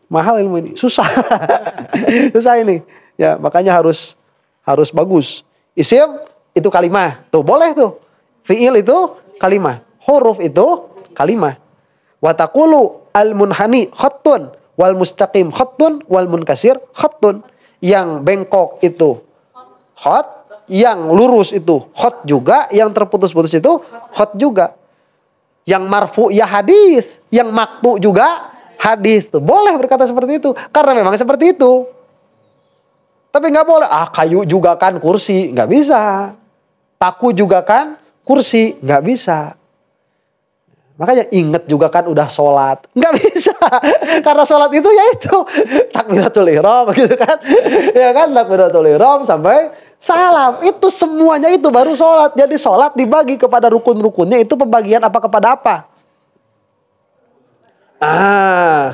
Mahal ilmu ini. Susah. Susah ini. Ya makanya harus bagus. Isim, itu kalimah. Tuh boleh tuh. Fi'il itu kalimah. Huruf itu kalimah. Watakulu al-munhani khattun wal mustaqim khattun wal munkasir khattun. Yang bengkok itu khat, yang lurus itu khat juga, yang terputus-putus itu khat juga. Yang marfu ya hadis, yang maktu juga hadis. Tuh boleh berkata seperti itu karena memang seperti itu. Tapi nggak boleh kayu juga kan kursi, nggak bisa. Paku juga kan kursi, nggak bisa. Makanya inget juga kan udah sholat. Nggak bisa. Karena sholat itu ya itu. Takbiratul ihram gitu kan. Ya kan takbiratul ihram sampai salam. Itu semuanya itu baru sholat. Jadi sholat dibagi kepada rukun-rukunnya. Itu pembagian apa kepada apa?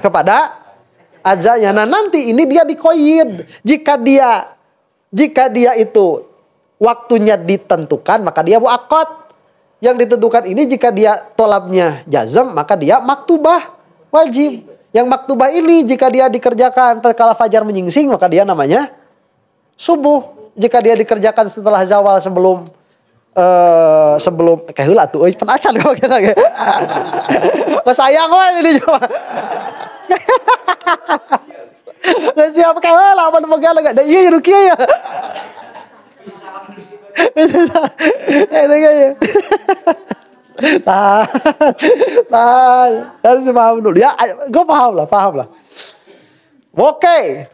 Kepada ajanya. Nah nanti ini dia dikoyid. Jika dia itu waktunya ditentukan maka dia muakkad. Yang ditentukan ini jika dia tolabnya jazm maka dia maktubah wajib. Yang maktubah ini jika dia dikerjakan tatkala fajar menyingsing maka dia namanya subuh. Jika dia dikerjakan setelah zawal sebelum kayak heula tuh euy penacan kau kira ge. Sayang we ini coba. Nggak siap kayak heula apa begala enggak. Iya rukiah ya. Harus paham dulu ya. Gue paham lah. Oke.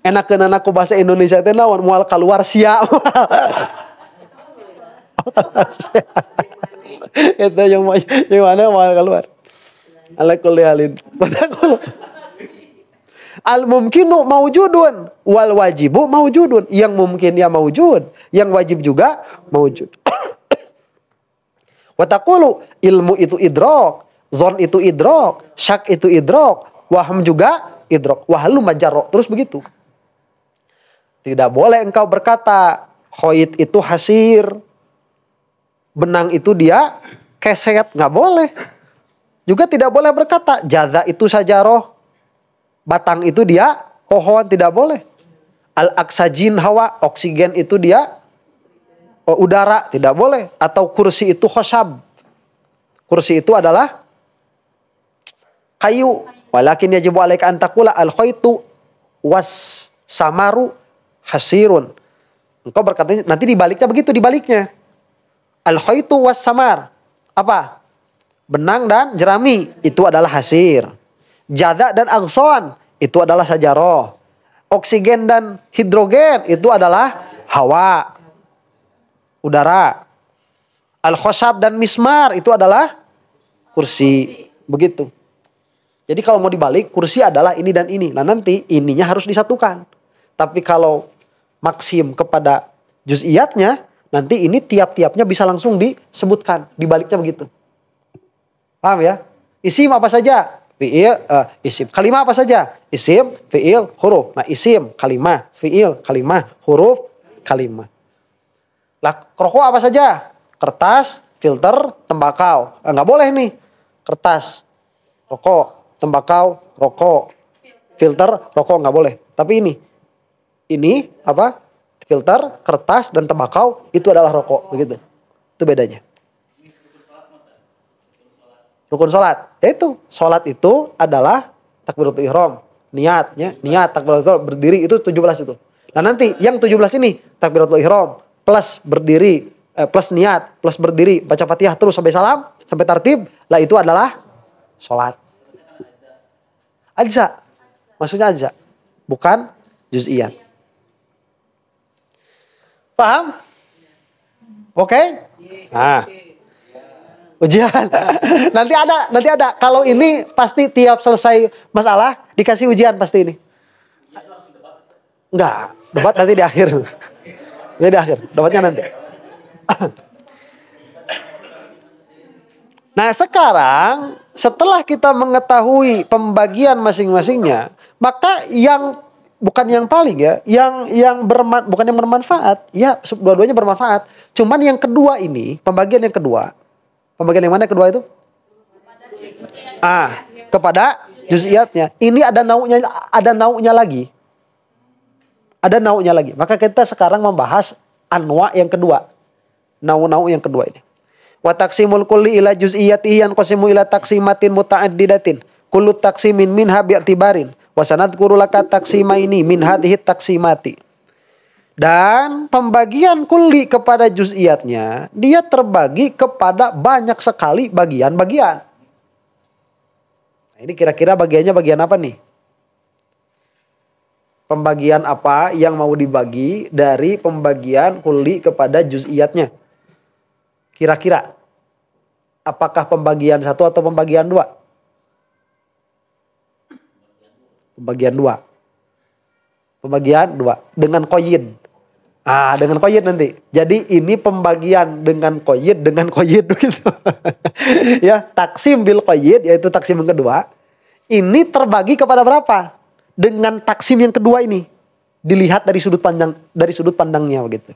Enakeun aku bahasa Indonesia teh naon moal keluar sia. Itu yang mana moal keluar. Ala kulli halin. Al mumkinu maujudun wal wajibu maujudun. Yang mungkin ya maujud, yang wajib juga maujud. Wa taqulu ilmu itu idrok, zon itu idrok, syak itu idrok, waham juga idrok. Wahalu majarok. Terus begitu. Tidak boleh engkau berkata khoid itu hasir, benang itu dia keset, nggak boleh. Juga tidak boleh berkata jaza itu sajaroh, batang itu dia pohon, tidak boleh. Al-aksajin hawa, oksigen itu dia udara, tidak boleh. Atau kursi itu khosyab, kursi itu adalah kayu. Walakin yajibu alaika an taqula al-khaitu was samaru hasirun. Engkau berkata, nanti dibaliknya begitu, dibaliknya. Al-khaitu was samar. Apa? Benang dan jerami, itu adalah hasir. Jada dan akson, itu adalah sajaroh. Oksigen dan hidrogen, itu adalah hawa, udara. Al-khosyab dan mismar, itu adalah kursi. Begitu. Jadi kalau mau dibalik, kursi adalah ini dan ini. Nah nanti ininya harus disatukan. Tapi kalau maksim kepada juz'iyatnya, nanti ini tiap-tiapnya bisa langsung disebutkan. Dibaliknya begitu. Paham ya? Isim apa saja? Fi'il, isim. Kalimah apa saja? Isim, fi'il, huruf. Nah isim, kalimah, fi'il, kalimah, huruf, kalimah. Lah rokok apa saja? Kertas, filter, tembakau. Nggak boleh nih. Kertas, rokok, tembakau, rokok, filter, rokok, nggak boleh. Tapi ini apa? Filter, kertas, dan tembakau itu adalah rokok, begitu. Itu bedanya. Rukun sholat, yaitu sholat itu adalah takbiratul ihram, niatnya, niat takbiratul ihram, berdiri itu 17 itu. Nah nanti yang 17 ini takbiratul ihram plus berdiri, plus niat, plus berdiri, baca Fatihah terus sampai salam, sampai tartib, lah itu adalah sholat. Ajza, maksudnya ajza, bukan juz'iyat. Paham? Oke? Nah, ujian. nanti ada. Kalau ini pasti tiap selesai masalah dikasih ujian pasti ini. Enggak, debat nanti di akhir. Nanti di akhir, debatnya nanti. Nah sekarang setelah kita mengetahui pembagian masing-masingnya, maka yang bukan yang paling ya, bukan yang bermanfaat, ya dua-duanya bermanfaat. Cuman yang kedua ini, pembagian yang kedua, pembagian yang mana kedua itu? Kepada juz'iyatnya. Ini ada nau'nya lagi. Ada nau'nya lagi. Maka kita sekarang membahas anwa yang kedua. Nau' yang kedua ini. Wa taqsimul kulli ila juz'iyatihi yanqasimu ila taqsimatin muta'addidatin. Kullu taqsimin minha bi'tibarin. Wa sanadhkuru laka taqsimaini min hadhihi taqsimati. Dan pembagian kulli kepada juz'iyatnya, dia terbagi kepada banyak sekali bagian-bagian. Nah, ini kira-kira bagiannya bagian apa nih? Pembagian apa yang mau dibagi dari pembagian kulli kepada juz'iyatnya? Kira-kira. Apakah pembagian satu atau pembagian dua? Pembagian dua. Pembagian dua. Dengan qayyid. Dengan qayyid nanti. Jadi ini pembagian dengan qayyid begitu. Ya, taksim bil qayyid yaitu taksim yang kedua. Ini terbagi kepada berapa? Dengan taksim yang kedua ini. Dilihat dari sudut pandangnya begitu.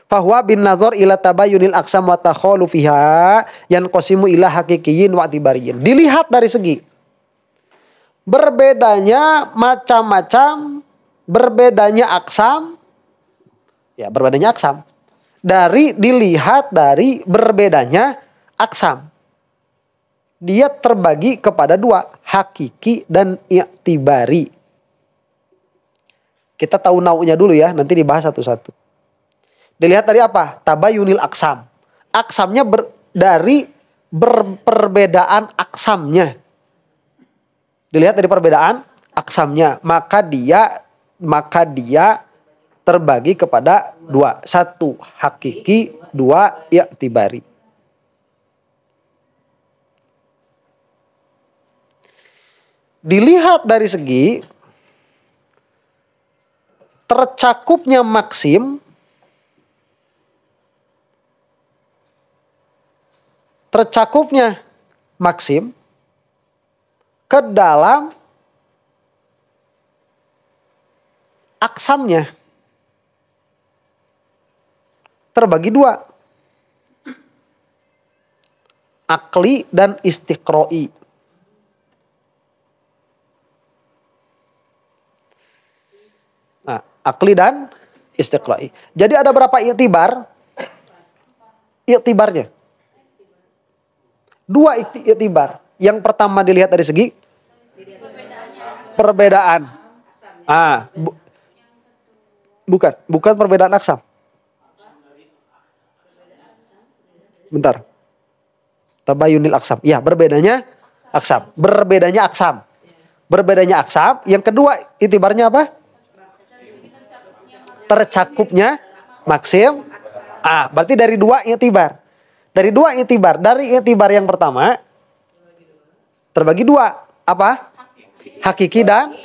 Fahuwa bin nazar ila tabayunil aqsam wa takhalufiha yanqasimu ila haqiqiyyin wa i'tibariyin. Dilihat dari segi berbedanya macam-macam, berbedanya aksam. Ya, berbedanya aksam. Dilihat dari berbedanya aksam. Dia terbagi kepada dua, hakiki dan i'tibari. Kita tahu nau'nya dulu ya, nanti dibahas satu-satu. Dilihat dari apa? Tabayunil aksam. Aksamnya dari perbedaan aksamnya. Dilihat dari perbedaan aksamnya. Maka dia terbagi kepada dua. Satu hakiki, dua i'tibari. Dilihat dari segi tercakupnya maksim ke dalam aksamnya terbagi dua, akli dan istiqroi. Nah, akli dan istiqroi. Jadi ada berapa iktibarnya? Dua iktibar. Yang pertama dilihat dari segi perbedaan. Bukan perbedaan aksam. Bentar. Tabayunil aksam. Ya, berbedanya aksam. Yang kedua iktibarnya apa? Tercakupnya maksim. Berarti dari dua iktibar. Dari iktibar yang pertama terbagi dua. Apa? Hakiki dan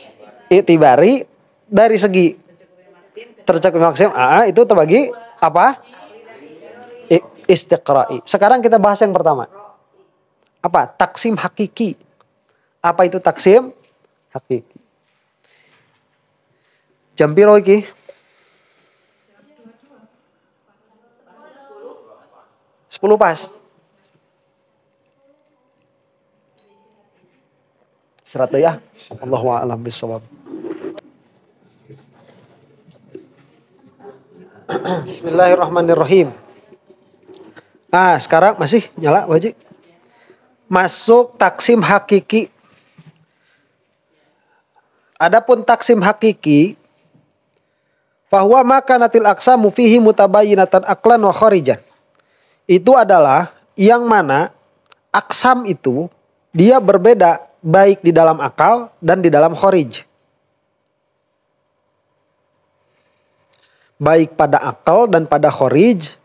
iktibari. Dari segi tercakup maksim itu terbagi apa? Istiqra'i. Sekarang kita bahas yang pertama. Apa? Taksim hakiki. Apa itu taksim hakiki? Jam piro iki? 10 pas. Serat ya. Allahu a'lam bishawab. Bismillahirrahmanirrahim. Sekarang masih nyala wajib. Masuk taksim hakiki. Adapun taksim hakiki, bahwa makanatil aqsamu fihi mutabayyinatan aqlan wa kharijan. Itu adalah yang mana aksam itu dia berbeda baik di dalam akal dan di dalam kharij. Baik pada akal dan pada kharij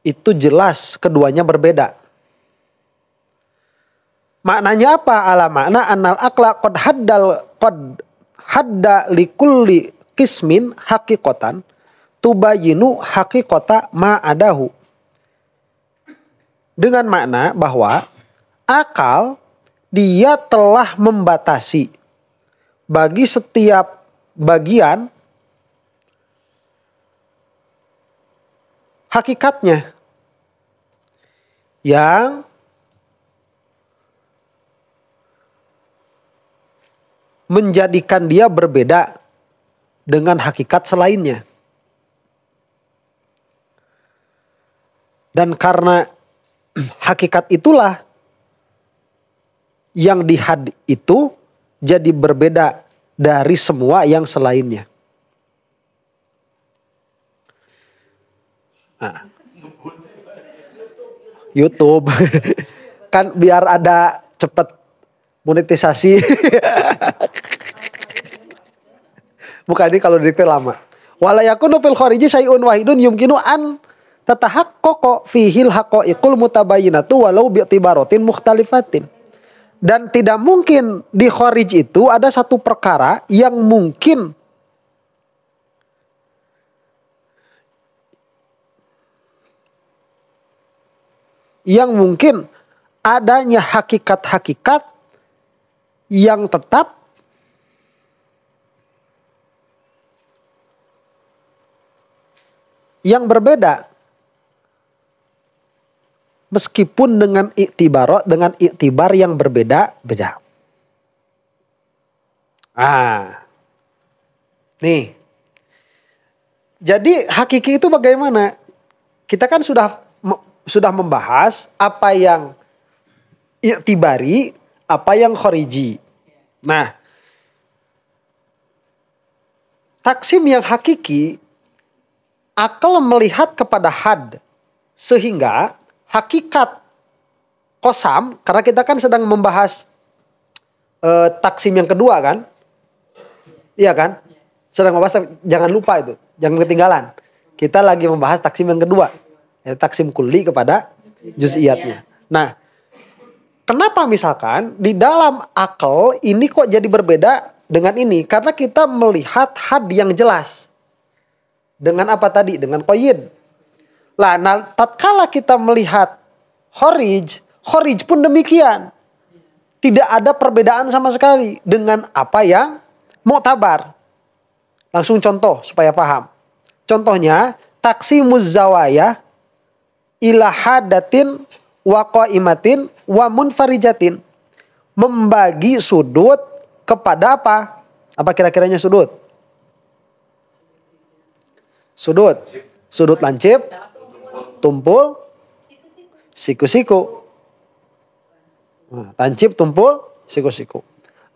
itu jelas keduanya berbeda. Maknanya apa? Ala makna annal aqla qad hadda likulli qismin haqiqatan tubayinu haqiqata ma adahu. Dengan makna bahwa akal dia telah membatasi bagi setiap bagian hakikatnya yang menjadikan dia berbeda dengan hakikat selainnya. Dan karena hakikat itulah yang di had itu jadi berbeda dari semua yang selainnya. YouTube kan biar ada cepet monetisasi. Bukan, ini kalau didikte lama. Wala yakunu fil khariji syai'un wahidun yumkinu an tatahaqqaqu fihil haqa'iqul mutabayyinatu walau bi'tibaratin mukhtalifatin. Dan tidak mungkin di kharij itu ada satu perkara yang mungkin adanya hakikat-hakikat yang tetap yang berbeda meskipun dengan iktibar yang berbeda-beda. Nih. Jadi hakiki itu bagaimana? Kita kan sudah membahas apa yang iktibari, apa yang khariji. Nah, taksim yang hakiki akal melihat kepada had sehingga hakikat kosam, karena kita kan sedang membahas taksim yang kedua kan, iya kan? Sedang membahas, jangan lupa itu, jangan ketinggalan. Kita lagi membahas taksim yang kedua, taksim kulli kepada juz'iyatnya. Nah, kenapa misalkan di dalam akal ini kok jadi berbeda dengan ini karena kita melihat had yang jelas. Dengan apa tadi? Dengan qayyid. Lah, nah, tatkala kita melihat kharij pun demikian. Tidak ada perbedaan sama sekali dengan apa yang mu'tabar. Langsung contoh supaya paham. Contohnya, taqsimuz zawaya ila hadatin wa qaimatin wa munfarijatin. Membagi sudut kepada apa? Apa kira-kiranya sudut? Sudut lancip, tumpul, siku-siku. Nah, lancip, tumpul, siku-siku.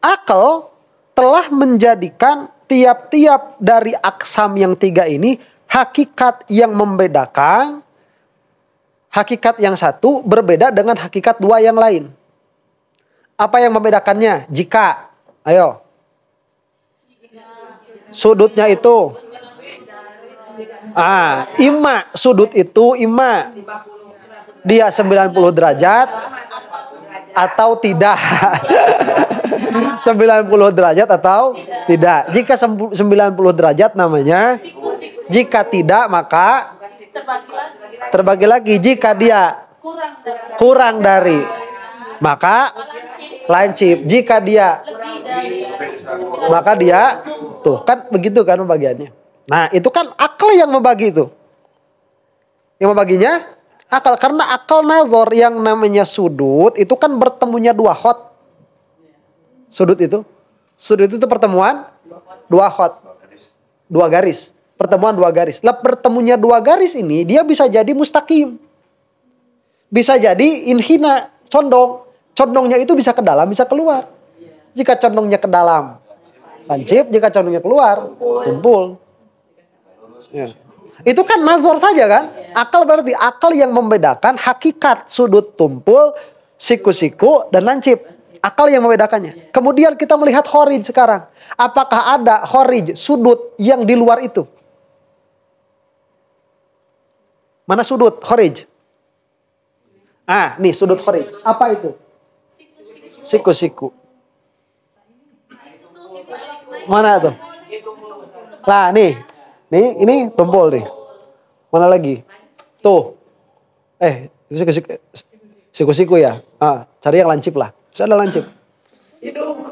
Akal telah menjadikan tiap-tiap dari aksam yang 3 ini hakikat yang membedakan. Hakikat yang satu berbeda dengan hakikat 2 yang lain. Apa yang membedakannya? Jika, ayo. Sudutnya itu. Ima sudut itu dia 90 derajat atau tidak. 90 derajat atau tidak. Jika 90 derajat namanya. Jika tidak maka terbagi lagi. Jika dia kurang dari maka lancip. Jika dia maka dia tuh kan begitu kan pembagiannya. Nah, itu kan akal yang membagi itu. Yang membaginya akal. Karena akal nazar yang namanya sudut itu kan bertemunya 2 khot. Sudut itu pertemuan 2 khot. 2 garis. Pertemuan 2 garis. Lah bertemunya 2 garis ini dia bisa jadi mustaqim. Bisa jadi inhina, condong. Condongnya itu bisa ke dalam, bisa keluar. Jika condongnya ke dalam, lancip. Jika condongnya keluar, tumpul. Ya. Itu kan nazar saja kan. Akal berarti akal yang membedakan hakikat sudut tumpul, siku-siku, dan lancip. Akal yang membedakannya. Kemudian kita melihat kharij sekarang. Apakah ada kharij sudut yang di luar itu? Mana sudut kharij? Nih sudut kharij. Apa itu? Siku-siku. Mana tuh? Lah nih. Ini tumpul nih. Mana lagi? Tuh. Siku-siku ya. Cari yang lancip lah. Bisa ada lancip. Hidung.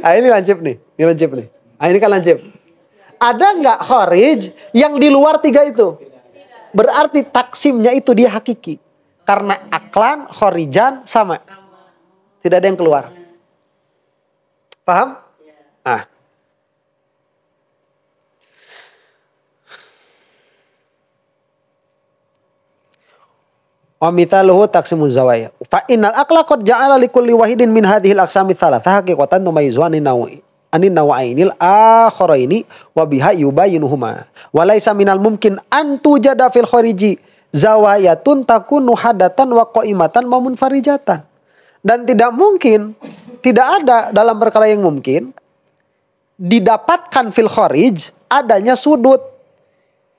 Ini lancip nih. Ini lancip nih. Ini kan lancip. Ada nggak kharij yang di luar 3 itu? Berarti taksimnya itu dia hakiki. Karena aklan, kharijan sama. Tidak ada yang keluar. Paham? Wa mithaluhu taqsimuz zawaya. Fa innal aqla qad ja'ala likulli wahidin min hadhil aqsami tsalatsah haqiqatan tumayyizu anin nawainil akharaini wa biha yubayyinuhuma. Wa laisa minal mumkin an tujada fil khariji zawayatun takunu hadatan wa qaimatan wa munfarijatan. Dan tidak mungkin, tidak ada dalam perkara yang mungkin didapatkan fil kharij adanya sudut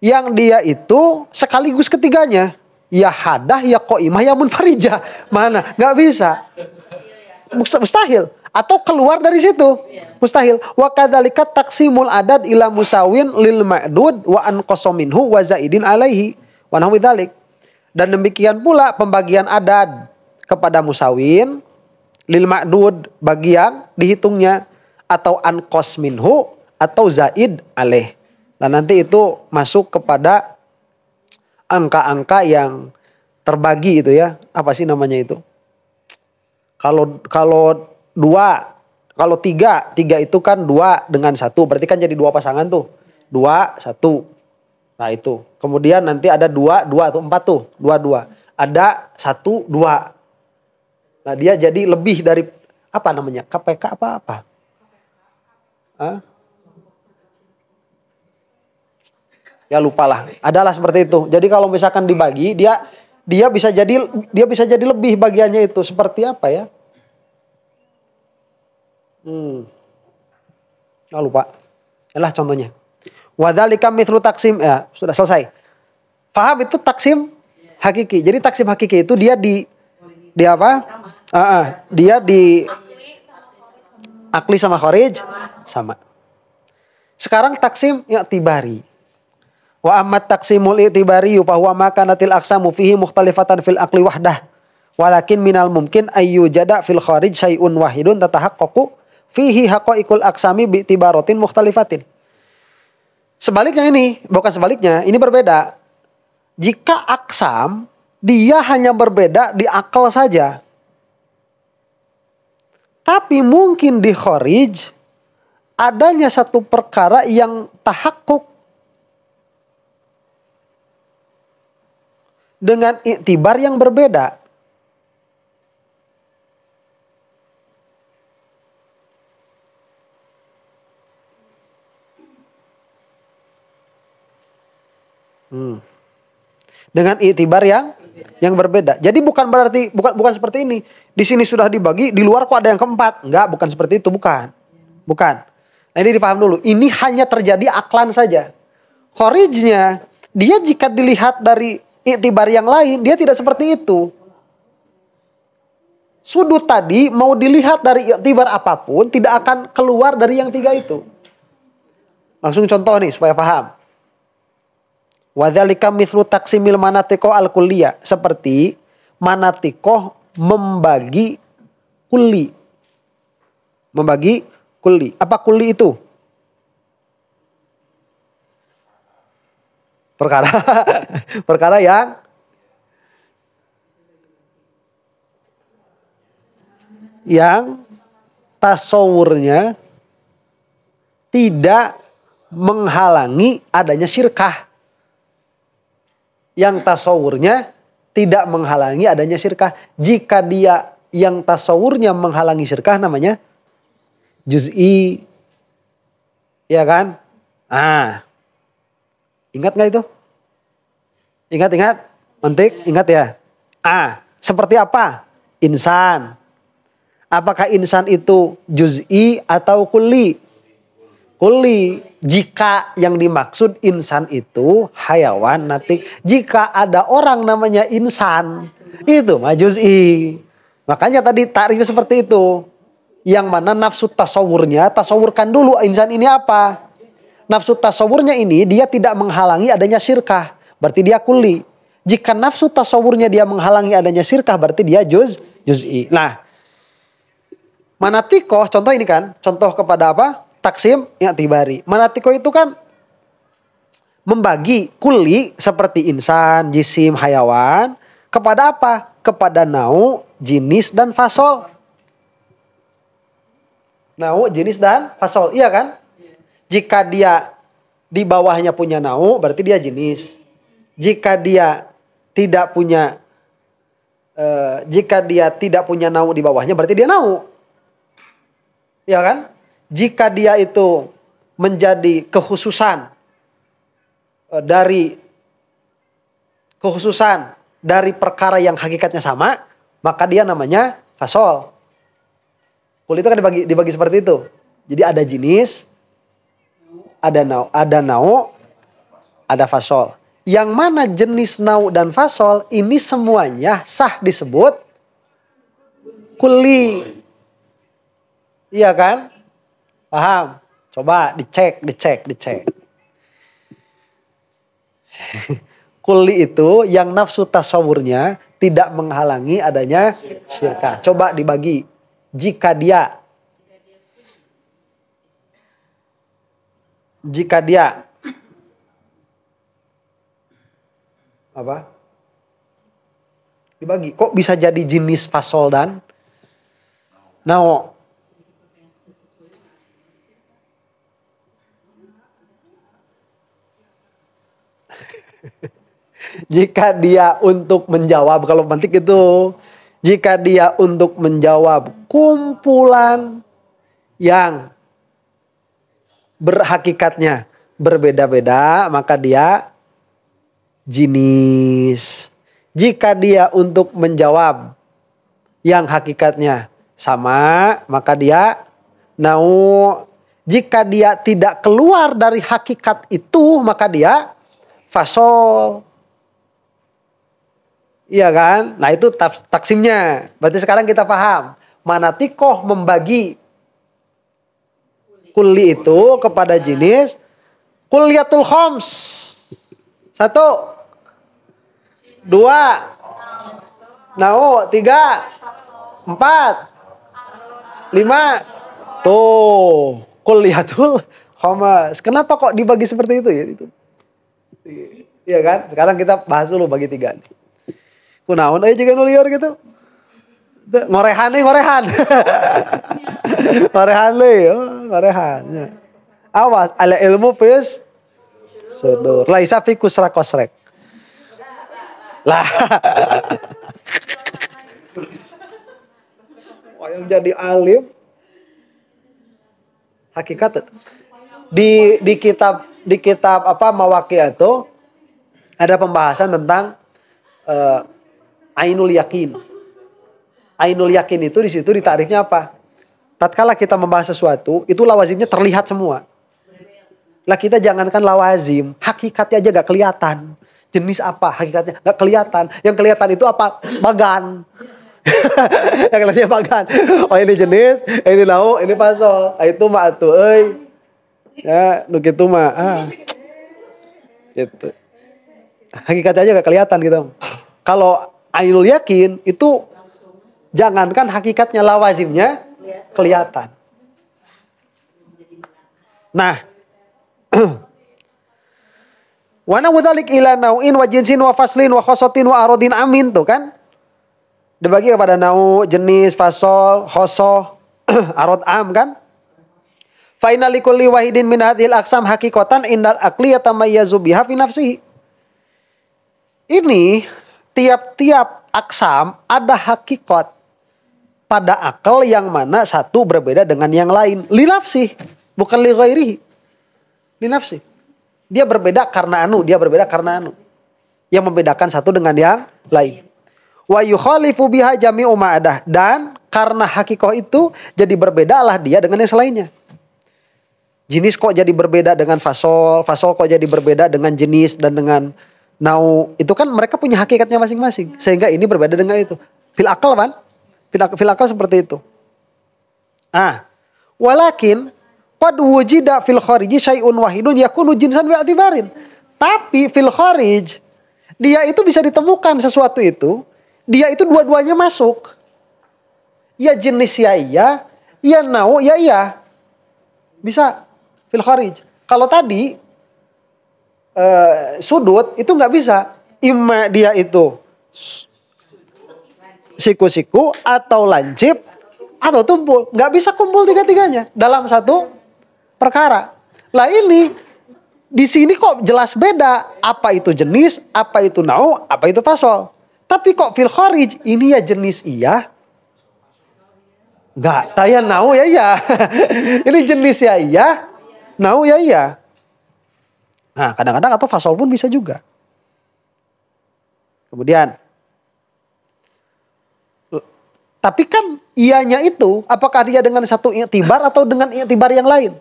yang dia itu sekaligus ketiganya. Ya hadah, ya qaimah, ya munfarijah. Mana? Nggak bisa. Mustahil. Atau keluar dari situ. Mustahil. Wa kadzalika taqsimul adad ila musawin lil ma'dud wa anqasa minhu wa zaidin alaihi wa nahwi dzalik. Dan demikian pula pembagian adad kepada musawin lil ma'dud bagi yang dihitungnya atau anqas minhu atau zaid alaih. Dan nanti itu masuk kepada angka-angka yang terbagi itu ya. Apa sih namanya itu? Kalau 2, kalau 3 itu kan 2 dengan 1. Berarti kan jadi 2 pasangan tuh. 2, 1. Nah itu. Kemudian nanti ada 2 atau 4 tuh. 2. Ada 1, 2. Nah dia jadi lebih dari apa namanya? KPK apa? Ya lupalah. Adalah seperti itu. Jadi kalau misalkan dibagi dia bisa jadi lebih bagiannya itu seperti apa ya? Lupa. Yalah contohnya. Wadzalika mithlu taksim, ya sudah selesai. Paham itu taksim hakiki. Jadi taksim hakiki itu dia di apa? Dia di akli sama kharij sama. Sekarang taksim i'tibari. Wa ammat taksimul i'tibari fa huwa ma kanatil aqsamu fihi mukhtalifatan fil aqli wahdah. Walakin minal mumkin ayyujada fil kharij syai'un wahidun tatahaqqaqu fihi haqa'iqul aqsami bi'tibaratin mukhtalifatin. Sebaliknya ini, bukan sebaliknya, ini berbeda. Jika aksam dia hanya berbeda di akal saja. Tapi mungkin di kharij adanya satu perkara yang tahakkuk dengan iktibar yang berbeda. Dengan iktibar yang berbeda. Jadi bukan berarti bukan seperti ini. Di sini sudah dibagi, di luar kok ada yang keempat. Enggak, bukan seperti itu, bukan. Nah, ini dipaham dulu. Ini hanya terjadi aklan saja. Kharijnya, dia jika dilihat dari iktibar yang lain, dia tidak seperti itu. Sudut tadi mau dilihat dari iktibar apapun, tidak akan keluar dari yang tiga itu. Langsung contoh nih supaya paham. Wadzalika mithlu taksimil manatiko al-kulliyah. Seperti manatiko membagi kulli. Membagi kulli. Apa kulli itu? Perkara yang tasawurnya tidak menghalangi adanya syirkah. Yang tasawurnya tidak menghalangi adanya syirkah. Jika dia yang tasawurnya menghalangi syirkah namanya juz'i. Ya kan? Ingat gak itu? Ingat? Mantik? Ingat ya? Seperti apa? Insan. Apakah insan itu juz'i atau kulli? Kulli. Jika yang dimaksud insan itu hayawan natik. Jika ada orang namanya insan, itu mah juz'i. Makanya tadi takrifnya seperti itu. Yang mana nafsu tasawurnya, tasawurkan dulu insan ini apa. Nafsu tasawurnya ini dia tidak menghalangi adanya syirkah. Berarti dia kulli. Jika nafsu tasawurnya dia menghalangi adanya syirkah, berarti dia juz'i. Nah, manatikoh, contoh ini kan. Contoh kepada apa? Taksim i'tibari. Manatiko itu kan membagi kulli seperti insan, jisim, hayawan kepada apa? Kepada nau, jenis dan fasol. Nau, jenis dan fasol. Iya kan? Jika dia di bawahnya punya nau, berarti dia jenis. Jika dia tidak punya nau di bawahnya, berarti dia nau. Iya kan? Jika dia itu menjadi kekhususan dari perkara yang hakikatnya sama, maka dia namanya fasol. Kul itu kan dibagi seperti itu. Jadi ada jenis, ada nau, ada fasol. Yang mana jenis nau dan fasol ini semuanya sah disebut kulli. Iya kan? Paham? Coba dicek. Kulli itu yang nafsu tasawurnya tidak menghalangi adanya syirkah. Coba dibagi. Jika dia apa? Dibagi. Kok bisa jadi jenis fasol dan nau? Jika dia untuk menjawab, kalau mantik itu, jika dia untuk menjawab kumpulan yang berhakikatnya berbeda-beda, maka dia jenis. Jika dia untuk menjawab yang hakikatnya sama, maka dia nau. Jika dia tidak keluar dari hakikat itu, maka dia fasol. Iya kan? Nah itu taksimnya. Berarti sekarang kita paham. Manatikoh membagi kulli itu kepada jenis kulliyatul khoms. 1, 2, 3, 4, 5. Tuh, kulliyatul khomas. Kenapa kok dibagi seperti itu ya? Itu. Iya kan? Sekarang kita bahas dulu bagi 3 nih. Kunaon aja juga nuliur gitu. Ngorehan nih, ngorehan. Ngorehan nih, ngorehan. Awas, ala ilmu fis sudur. Laisa fi kusra kosrek. Lah. Wah, yang jadi alim hakikat di kitab apa Mawaqi'atu ada pembahasan tentang ainul yakin. Ainul yakin itu di situ ditakrifnya apa? Tatkala kita membahas sesuatu, itu lawazimnya terlihat semua. Lah kita jangankan lawazim, hakikatnya aja gak kelihatan. Jenis apa? Hakikatnya gak kelihatan. Yang kelihatan itu apa? Bagan. Yang kelihatannya bagan. Oh ini jenis, ini lau, ini pasol. Itu mah atuh euy. Ya, nu kitu mah. Gitu. Hakikatnya aja gak kelihatan gitu. Kalau ainul yakin itu jangankan hakikatnya, lawazimnya kelihatan. Nah, wa nawdzalik ila nau'in wa jinsin wa faslin wa khosotin wa arodin amin tuh kan. Dibagi kepada nau, jenis, fasol, khosoh, arod am kan. Fa inna likulli wahidin min hadhil aqsam haqiqatan indal aqli yatamayyazu biha fi nafsihi. Ini tiap-tiap aksam ada hakikat pada akal yang mana satu berbeda dengan yang lain. Li nafsi, bukan li ghairihi. Li nafsi. Dia berbeda karena anu, dia berbeda karena anu. Yang membedakan satu dengan yang lain. Wa yukhalifu biha jami'u ma'adah. Dan karena hakikat itu jadi berbedalah dia dengan yang selainnya. Jenis kok jadi berbeda dengan fasol, fasol kok jadi berbeda dengan jenis dan dengan nau. Itu kan mereka punya hakikatnya masing-masing. Sehingga ini berbeda dengan itu. Fil akal kan? Fil akal seperti itu. Walakin qad wujida fil khariji syai'un wahidun yakunu jinsan bi'atibarin. Tapi fil kharij dia itu bisa ditemukan sesuatu itu, dia itu dua-duanya masuk. Ya jenis ya iya, ya nau ya iya. Bisa fil kharij. Kalau tadi sudut itu nggak bisa. Imma dia itu siku-siku atau lancip atau tumpul, nggak bisa kumpul tiga-tiganya dalam satu perkara. Lah ini di sini kok jelas beda, apa itu jenis, apa itu nau, apa itu fasol. Tapi kok fil kharij ini ya jenis iya, nggak taya nau ya iya. Ini jenis ya iya, nau ya iya. Nah kadang-kadang atau fasol pun bisa juga. Kemudian tapi kan ianya itu apakah dia dengan satu i'tibar atau dengan i'tibar yang lain?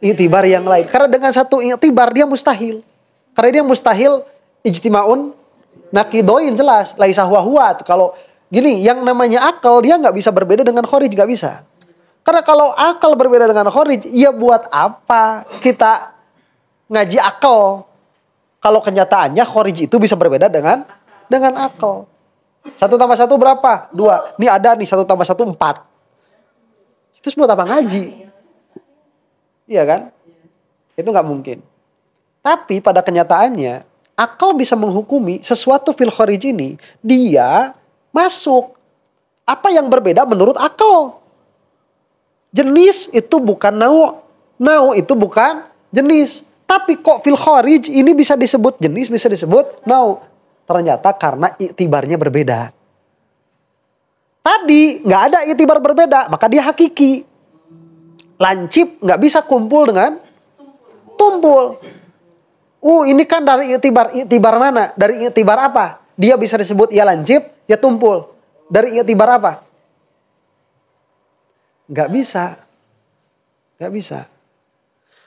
I'tibar yang lain. Karena dengan satu i'tibar dia mustahil. Karena dia mustahil ijtima'un naqidoin jelas. Laisa huwa huwa. Kalau gini yang namanya akal dia nggak bisa berbeda dengan kharij, nggak bisa. Karena kalau akal berbeda dengan kharij, ya buat apa kita ngaji akal? Kalau kenyataannya kharij itu bisa berbeda dengan akal. 1 tambah 1 berapa? 2. Ini ada nih 1 tambah 1 4. Itu buat apa ngaji? Iya kan? Itu nggak mungkin. Tapi pada kenyataannya akal bisa menghukumi sesuatu fil kharij ini dia masuk. Apa yang berbeda menurut akal? Jenis itu bukan nau, nau itu bukan jenis. Tapi kok fil kharij ini bisa disebut jenis, bisa disebut nau. Ternyata karena iktibarnya berbeda. Tadi nggak ada iktibar berbeda, maka dia hakiki. Lancip nggak bisa kumpul dengan tumpul. Ini kan dari iktibar mana? Dari iktibar apa? Dia bisa disebut ya lancip, ya tumpul. Dari iktibar apa? Nggak bisa. Nggak bisa.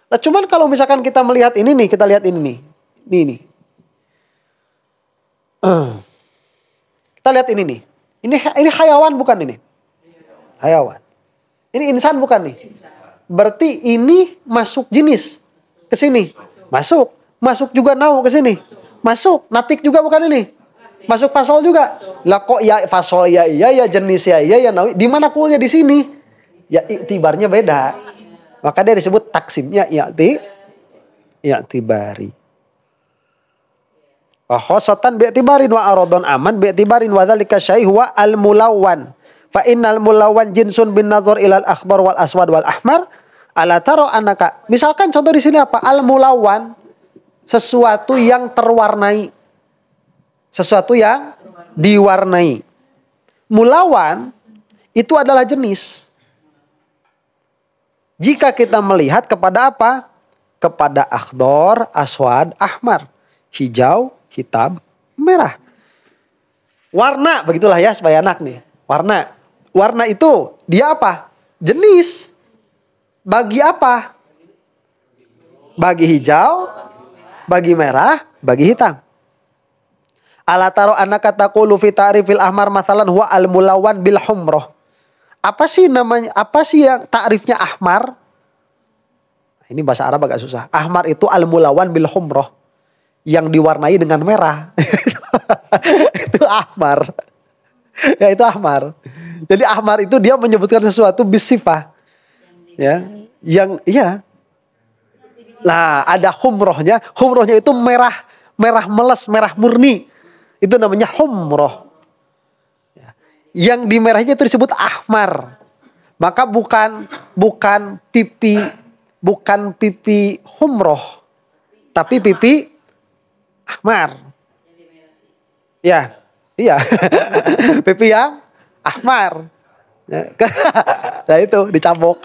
Nah cuman kalau misalkan kita melihat ini nih, kita lihat ini nih. Ini nih. Kita lihat ini nih. Ini hayawan bukan ini? Hayawan. Ini insan bukan nih? Berarti ini masuk jenis ke sini. Masuk. Masuk juga nau ke sini. Masuk. Natik juga bukan ini? Masuk fasol juga. Lah kok ya fasol ya iya ya jenis ya iya ya nau. Di mana kulnya di sini? Ya iktibarnya beda. Maka dia disebut taksimnya i'tibari. Wa khosotan bi'tibarin wa aradon aman bi'tibarin wa dzalika syai' huwa al-mulawwan. Fa innal mulawwan jinsun bin nazar ilal akhdar wal aswad wal ahmar. Ala taro anaka. Misalkan contoh di sini apa? Al-mulawwan, sesuatu yang terwarnai. Sesuatu yang diwarnai. Mulawwan itu adalah jenis. Jika kita melihat kepada apa? Kepada akhdar, aswad, ahmar. Hijau, hitam, merah. Warna, begitulah ya supaya enak nih. Warna. Warna itu dia apa? Jenis. Bagi apa? Bagi hijau, bagi merah, bagi hitam. Ala taro annaka taqulu fi ta'rifil ahmar mathalan huwa al-mulawwan bil humrah. Apa sih namanya? Apa sih yang ta'rifnya ahmar? Ini bahasa Arab agak susah. Ahmar itu al-mulawwan bil humrah. Yang diwarnai dengan merah. Itu ahmar. Ya itu ahmar. Jadi ahmar itu dia menyebutkan sesuatu bisifah. Ya, yang iya. Nah, ada humrohnya. Humrohnya itu merah, merah meles, merah murni. Itu namanya humroh. Ya. Yang di merahnya itu disebut ahmar. Maka bukan pipi humroh, tapi pipi ahmar. Ya, iya. Pipi yang ahmar. Ya. Nah itu dicambok.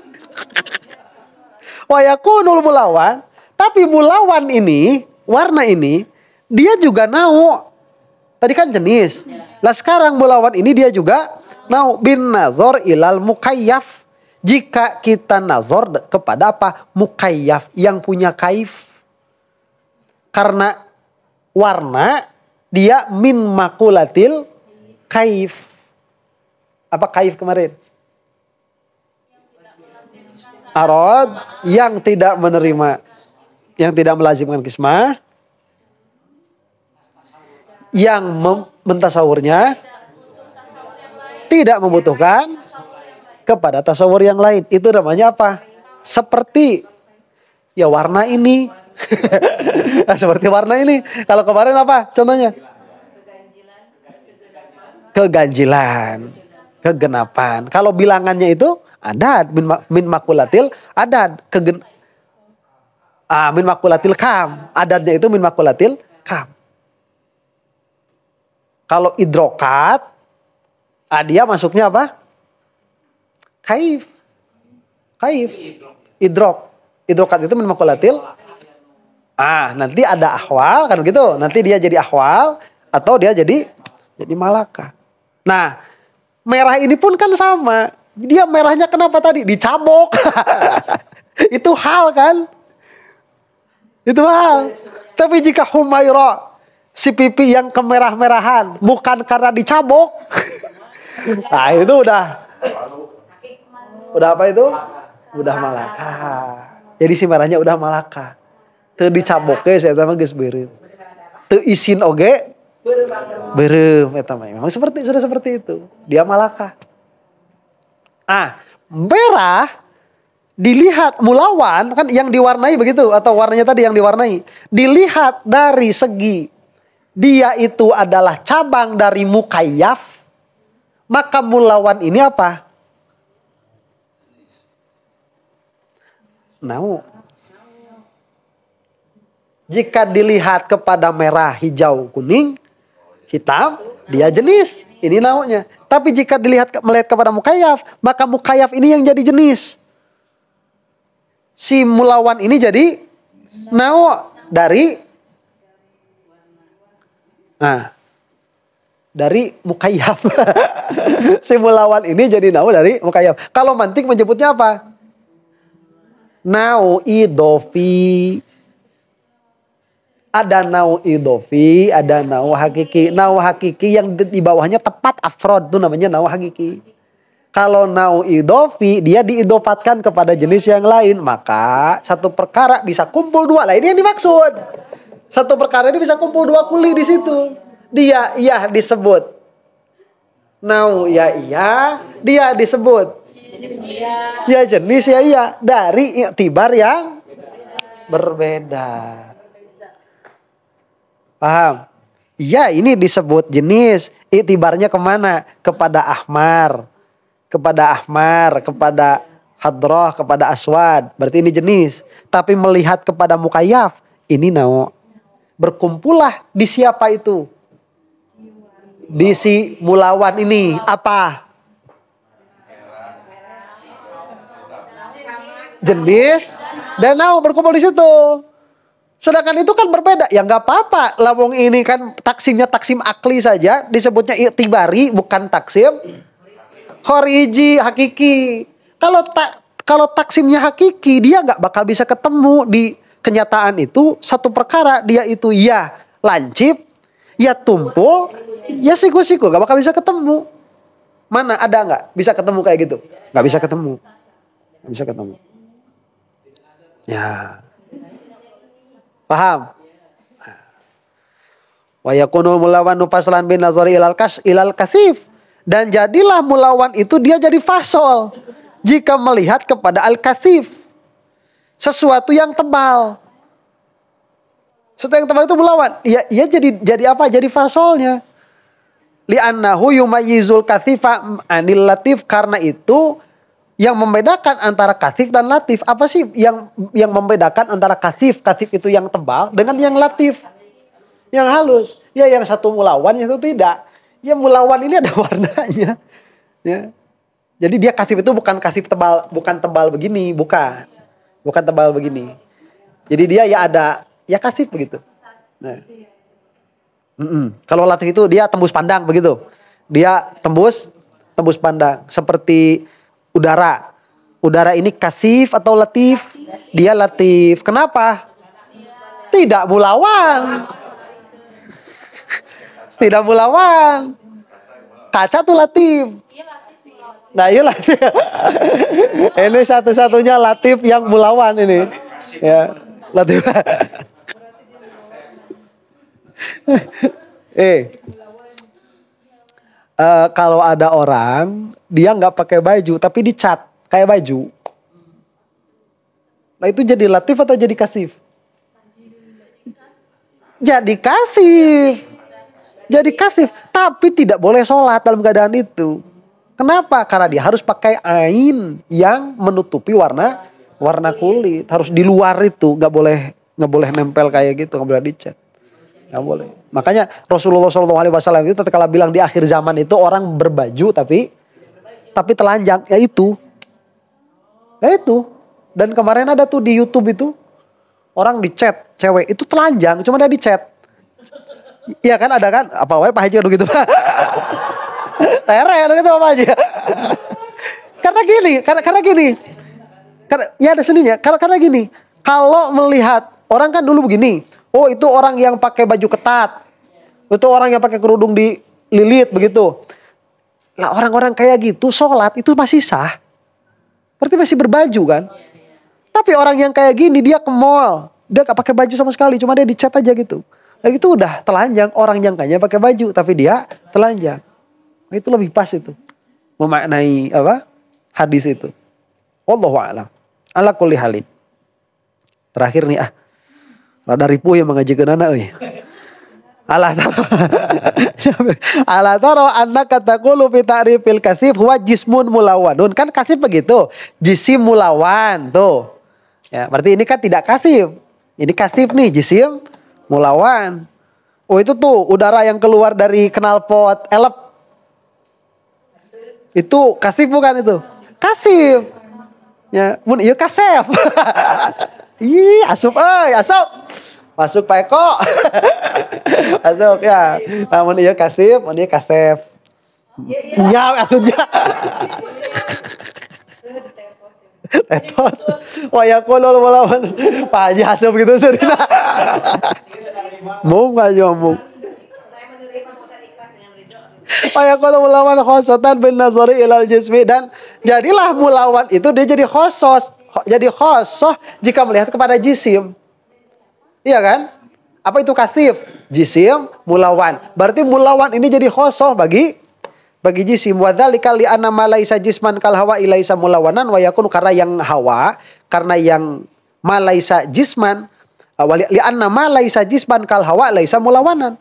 Wa yakunul mulawwan, tapi mulawwan ini, warna ini dia juga nau. Tadi kan jenis. Lah sekarang mulawwan ini dia juga nau bin nazar ilal mukayyaf. Jika kita nazar kepada apa? Mukayyaf, yang punya kaif. Karena warna dia min makulatil kaif. Apa kaif kemarin? Arad yang tidak menerima, yang tidak melazimkan kismah, yang mentasawurnya tidak membutuhkan kepada tasawur yang lain. Itu namanya apa? Seperti ya warna ini. Seperti warna ini. Kalau kemarin apa contohnya? Keganjilan, kegenapan. Kalau bilangannya itu ada min makulatil adad min makulatil kam. Adadnya itu min makulatil kam. Kalau idrokat, dia masuknya apa? Kaif. Idrokat itu min makulatil. Nanti ada ahwal kan gitu. Nanti dia jadi ahwal atau dia jadi malaka. Nah, merah ini pun kan sama. Dia merahnya kenapa tadi? Dicabok. Itu hal kan? Itu hal. Tapi jika humaira, si pipi yang kemerah-merahan, bukan karena dicabok. Nah itu udah apa itu? Udah malaka. Jadi si merahnya udah malaka. Teu dicaboknya saya sama geus beureum. Teu isin oge beureum eta mah. Memang sudah seperti itu. Dia malaka. Merah dilihat mulawwan kan yang diwarnai begitu, atau warnanya tadi yang diwarnai. Dilihat dari segi dia itu adalah cabang dari mukayyaf, maka mulawwan ini apa? Nau. Jika dilihat kepada merah, hijau, kuning, hitam, dia jenis. Ini naunya. Tapi jika melihat kepada mukayyaf, maka mukayyaf ini yang jadi jenis. Si mulawwan ini jadi nau dari mukayyaf. Si mulawwan ini jadi nau dari mukayyaf. Kalau mantik menyebutnya apa? Nau idofi. Ada nau idofi, ada nau hakiki. Nau hakiki yang di bawahnya tepat afrod itu namanya nau hakiki. Kalau nau idofi dia diidofatkan kepada jenis yang lain, maka satu perkara bisa kumpul dua. Lah ini yang dimaksud. Satu perkara ini bisa kumpul dua kuli di situ. Dia iya disebut nau ya iya, dia disebut ya jenis ya iya dari iktibar yang berbeda. Paham? Iya ini disebut jenis. Iktibarnya kemana? Kepada ahmar. Kepada hadroh, kepada aswad. Berarti ini jenis. Tapi melihat kepada mukayaf. Ini nau. Berkumpullah di siapa itu? Di si mulawan ini. Apa? Jenis dan nau berkumpul di situ. Sedangkan itu kan berbeda. Ya nggak apa-apa. Lawong ini kan taksimnya taksim akli saja. Disebutnya iktibari bukan taksim khariji hakiki. Kalau taksimnya hakiki dia nggak bakal bisa ketemu di kenyataan itu satu perkara. Dia itu ya lancip, ya tumpul, ya siku-siku. Nggak bakal bisa ketemu. Mana ada nggak bisa ketemu kayak gitu? Nggak bisa ketemu. Nggak bisa ketemu. Ya. Paham? Wa yakunul mulawan faslan bin nazari ilal kasif. Dan jadilah mulawan itu dia jadi fasol jika melihat kepada al-kasif. Sesuatu yang tebal. Sesuatu yang tebal itu mulawan. Ya jadi apa? Jadi fasolnya. Li'annahu yumayyizul kathifa anil latif, karena itu yang membedakan antara kasif dan latif. Apa sih yang membedakan antara kasif? Kasif itu yang tebal dengan yang latif, yang halus. Ya yang satu mulawan, yang satu tidak. Ya mulawan ini ada warnanya. Ya. Jadi dia kasif itu bukan kasif tebal, bukan tebal begini, bukan tebal begini. Jadi dia ya ada, ya kasif begitu. Nah. Kalau latif itu dia tembus pandang begitu. Dia tembus pandang seperti udara. Udara ini kasif atau latif? Dia latif. Kenapa? Tidak mulawan. Tidak mulawan. Kaca tuh latif. Nah iya latif. Ini satu-satunya latif yang mulawan ini. Ya, latif. Kalau ada orang dia nggak pakai baju tapi dicat kayak baju, nah itu jadi latif atau jadi kasif? Jadi kasif, tapi tidak boleh sholat dalam keadaan itu. Kenapa? Karena dia harus pakai ain yang menutupi warna kulit, harus di luar itu, nggak boleh nempel kayak gitu, nggak boleh dicat. Nggak boleh. Makanya Rasulullah SAW itu tatkala bilang di akhir zaman itu orang berbaju tapi telanjang. Ya itu. Dan kemarin ada tuh di YouTube itu orang dicat cewek itu telanjang, cuma dia dicat. Iya kan ada kan? Apa wae Pak Haji gitu. Tere gitu apa aja. Karena gini. Karena ya ada seninya. Karena gini. Kalau melihat orang kan dulu begini. Oh itu orang yang pakai baju ketat. Itu orang yang pakai kerudung dililit begitu. Lah orang-orang kayak gitu sholat itu masih sah. Berarti masih berbaju kan. Tapi orang yang kayak gini dia ke mall. Dia gak pakai baju sama sekali. Cuma dia dicat aja gitu. Nah itu udah telanjang. Orang yang kayaknya pakai baju. Tapi dia telanjang. Nah, itu lebih pas itu. Memaknai hadis itu. Wallahu a'lam. Ala kulli halin. Terakhir nih rada ripuh yang mengajikan anak euy. Ala taro annaka taqulu fi ta'rifil kasif huwa jismun mulawanun. Kan kasif begitu. Jisim mulawan tuh. Ya, berarti ini kan tidak kasif. Ini kasif nih, jisim mulawan. Oh itu tuh udara yang keluar dari knalpot elep. Itu kasif bukan itu? Kasif. Ya, mun ieu kasef. Ih, asup. Masuk Pak Eko. Masuk ya. Mun ieu kasif, mun ieu kasef. Nya atunya. Tetot. Wah ya kolol melawan Pak Haji asup gitu sih. Mung aja mung. Fayaqulu mulawan khosotan bin nazari ilal jismi, dan jadilah mulawan itu dia jadi khosos, jadi khosoh jika melihat kepada jisim. Iya kan? Apa itu kasif? Jisim mulawan. Berarti mulawan ini jadi khosoh bagi jisim. Wa dzalika li anna ma laisa jisman kal hawa ilaisa mulawanan wa yakun, karena yang hawa, karena yang ma laisa jisman, li anna ma laisa jisman kal hawa laisa mulawanan.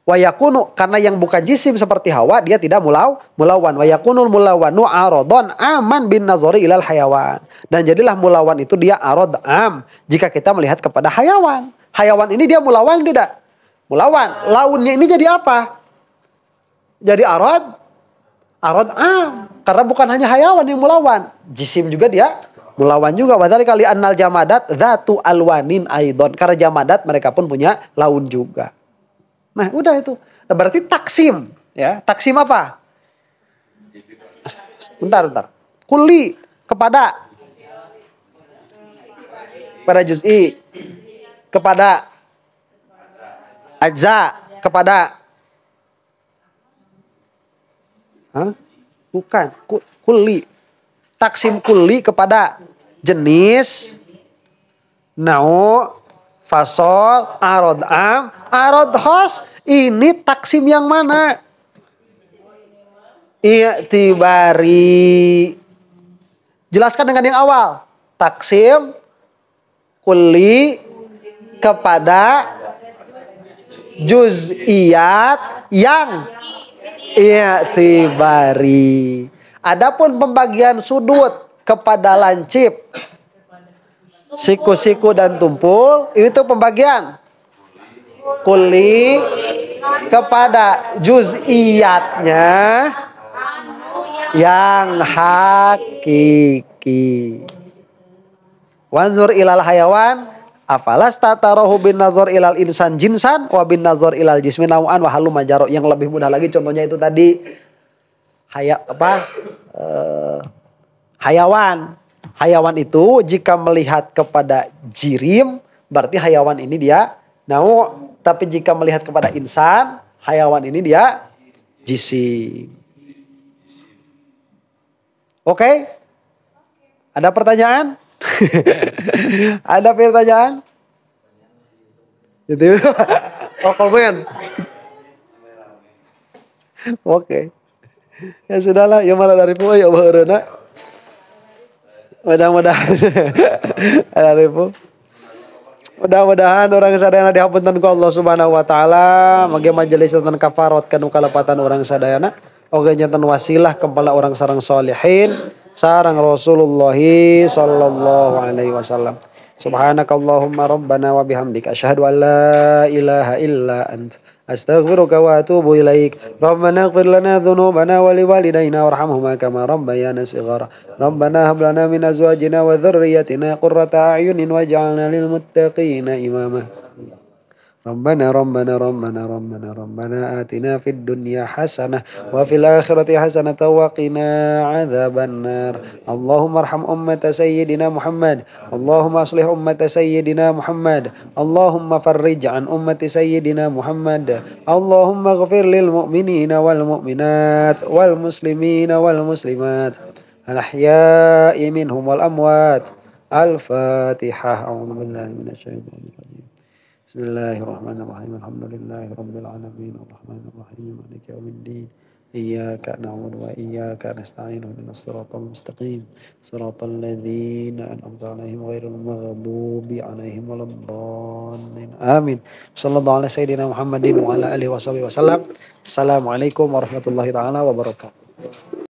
Wa yakunu, karena yang bukan jisim seperti hawa dia tidak mulawan. Wa yakunul mulawanu aradon aman bin nazari ilal hayawan. Dan jadilah mulawan itu dia arad am jika kita melihat kepada hayawan. Hayawan ini dia mulawan tidak? Mulawan. Launnya ini jadi apa? Jadi arad am. Karena bukan hanya hayawan yang mulawan, jisim juga dia mulawan juga. Wadali kali annal jamadat dzatu alwanin aidon. Karena jamadat mereka pun punya laun juga. Nah, udah itu. Nah, berarti taksim, ya. Taksim apa? Bentar. Kulli kepada juz'i, kepada ajza, kepada bukan kulli. Taksim kulli kepada jenis, nau, fasol, arad am, arad khas. Ini taksim yang mana? I'tibari. Jelaskan dengan yang awal. Taksim kulli kepada juz'iyat yang i'tibari. Adapun pembagian sudut kepada lancip, siku-siku dan tumpul, itu pembagian kulli kepada juz'iyatnya yang hakiki. Wanzur ilal hayawan afalas tatarahu bin nazar ilal insan jinsan wa bin nazar ilal jismi nau'an wa halu majaro. Yang lebih mudah lagi contohnya itu tadi hayawan. Hayawan itu jika melihat kepada jirim berarti hayawan ini dia nau, tapi jika melihat kepada insan, hayawan ini dia jisim. Oke? Ada pertanyaan? Ada pertanyaan? Gitu. Oh, komen. Oke. Ya sudahlah, ya mana dari ya baheureuna. Mudah-mudahan dari mudah-mudahan orang sadayana dihapunten ku Allah Subhanahu wa taala, mage majelis tentang kafarat kanu kalepatan orang sadayana, oge nyanten wasilah kepala orang sareng sholihin sareng Rasulullah sallallahu alaihi wasallam. Subhanakallahumma rabbana wa bihamdika asyhadu an la ilaha illa anta astaghfiruka wa atubu ilaik. Rabbana ighfir lana dhunubana wa liwalidayna warhamhuma kama rabbayana shighara. Rabbana hab lana min azwajina wa dhurriyyatina qurrata a'yunin waj'alna lil muttaqina imama. Rabbana atina fid dunya hasanah wa fil akhirati hasanah wa qina adzabannar. Allahumma arham ummata sayyidina Muhammad. Allahumma aslih ummata sayyidina Muhammad. Allahumma farrij an ummati sayyidina Muhammad. Allahumma ighfir lil mu'minina wal mu'minat wal muslimina wal muslimat al ahya'i minhum wal amwat. Al-Fatihah. A'udzu billahi minasyaitonir rajim. Bismillahirrahmanirrahim. Alhamdulillahi rabbil alamin. Arrahmanir rahim. Maliki yaumiddin. Iyyaka na'budu wa iyyaka nasta'in. Ihdinas siratal mustaqim. Siratal ladzina an'amta 'alaihim ghairil maghdubi 'alaihim waladdallin. Amin. Sallallahu ala sayyidina Muhammadin wa ala alihi washabihi wasallam. Assalamualaikum warahmatullahi taala wabarakatuh.